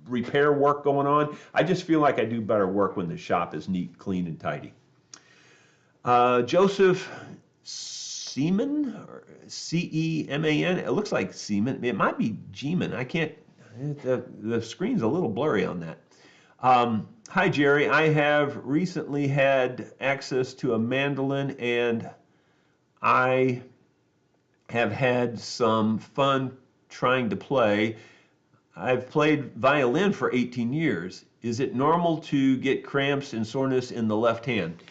repair work going on. I just feel like I do better work when the shop is neat, clean, and tidy. Joseph Seaman, or C-E-M-A-N. It looks like Seaman. It might be Geeman. I can't. The screen's a little blurry on that. Hi, Jerry. I have recently had access to a mandolin, and I have had some fun trying to play. I've played violin for 18 years. Is it normal to get cramps and soreness in the left hand?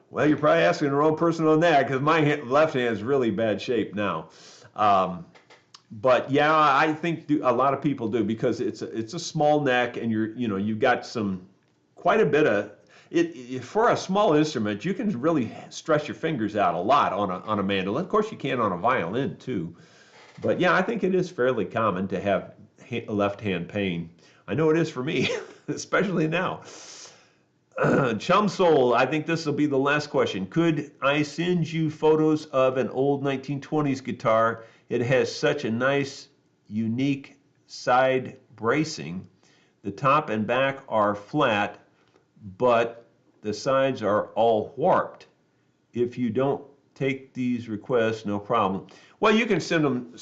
Well, you're probably asking the wrong person on that because my left hand is really bad shape now. But yeah, I think a lot of people do because it's a small neck, and you've got quite a bit of for a small instrument. You can really stretch your fingers out a lot on a mandolin. Of course, you can on a violin too. But yeah, I think it is fairly common to have left hand pain. I know it is for me, especially now. Chum Soul, I think this will be the last question. Could I send you photos of an old 1920s guitar? It has such a nice, unique side bracing. The top and back are flat, but the sides are all warped. If you don't take these requests, no problem. Well, you can send them,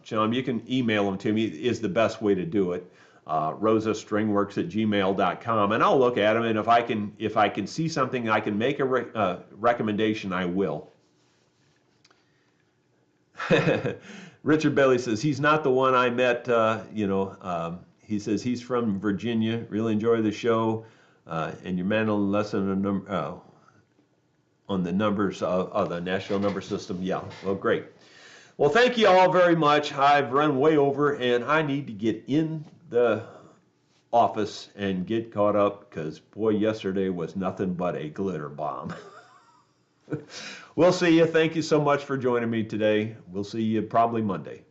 John, you can email them to me, is the best way to do it. rosastringworks@gmail.com, and I'll look at them, and if I can see something I can make a recommendation, I will. Richard Bailey says he's not the one I met. He says he's from Virginia. Really enjoy the show, and your mandolin lesson on the numbers of the national number system. Yeah, well, great. Well, thank you all very much. I've run way over, and I need to get in the office and get caught up because, boy, yesterday was nothing but a glitter bomb. We'll see you. Thank you so much for joining me today. We'll see you probably Monday.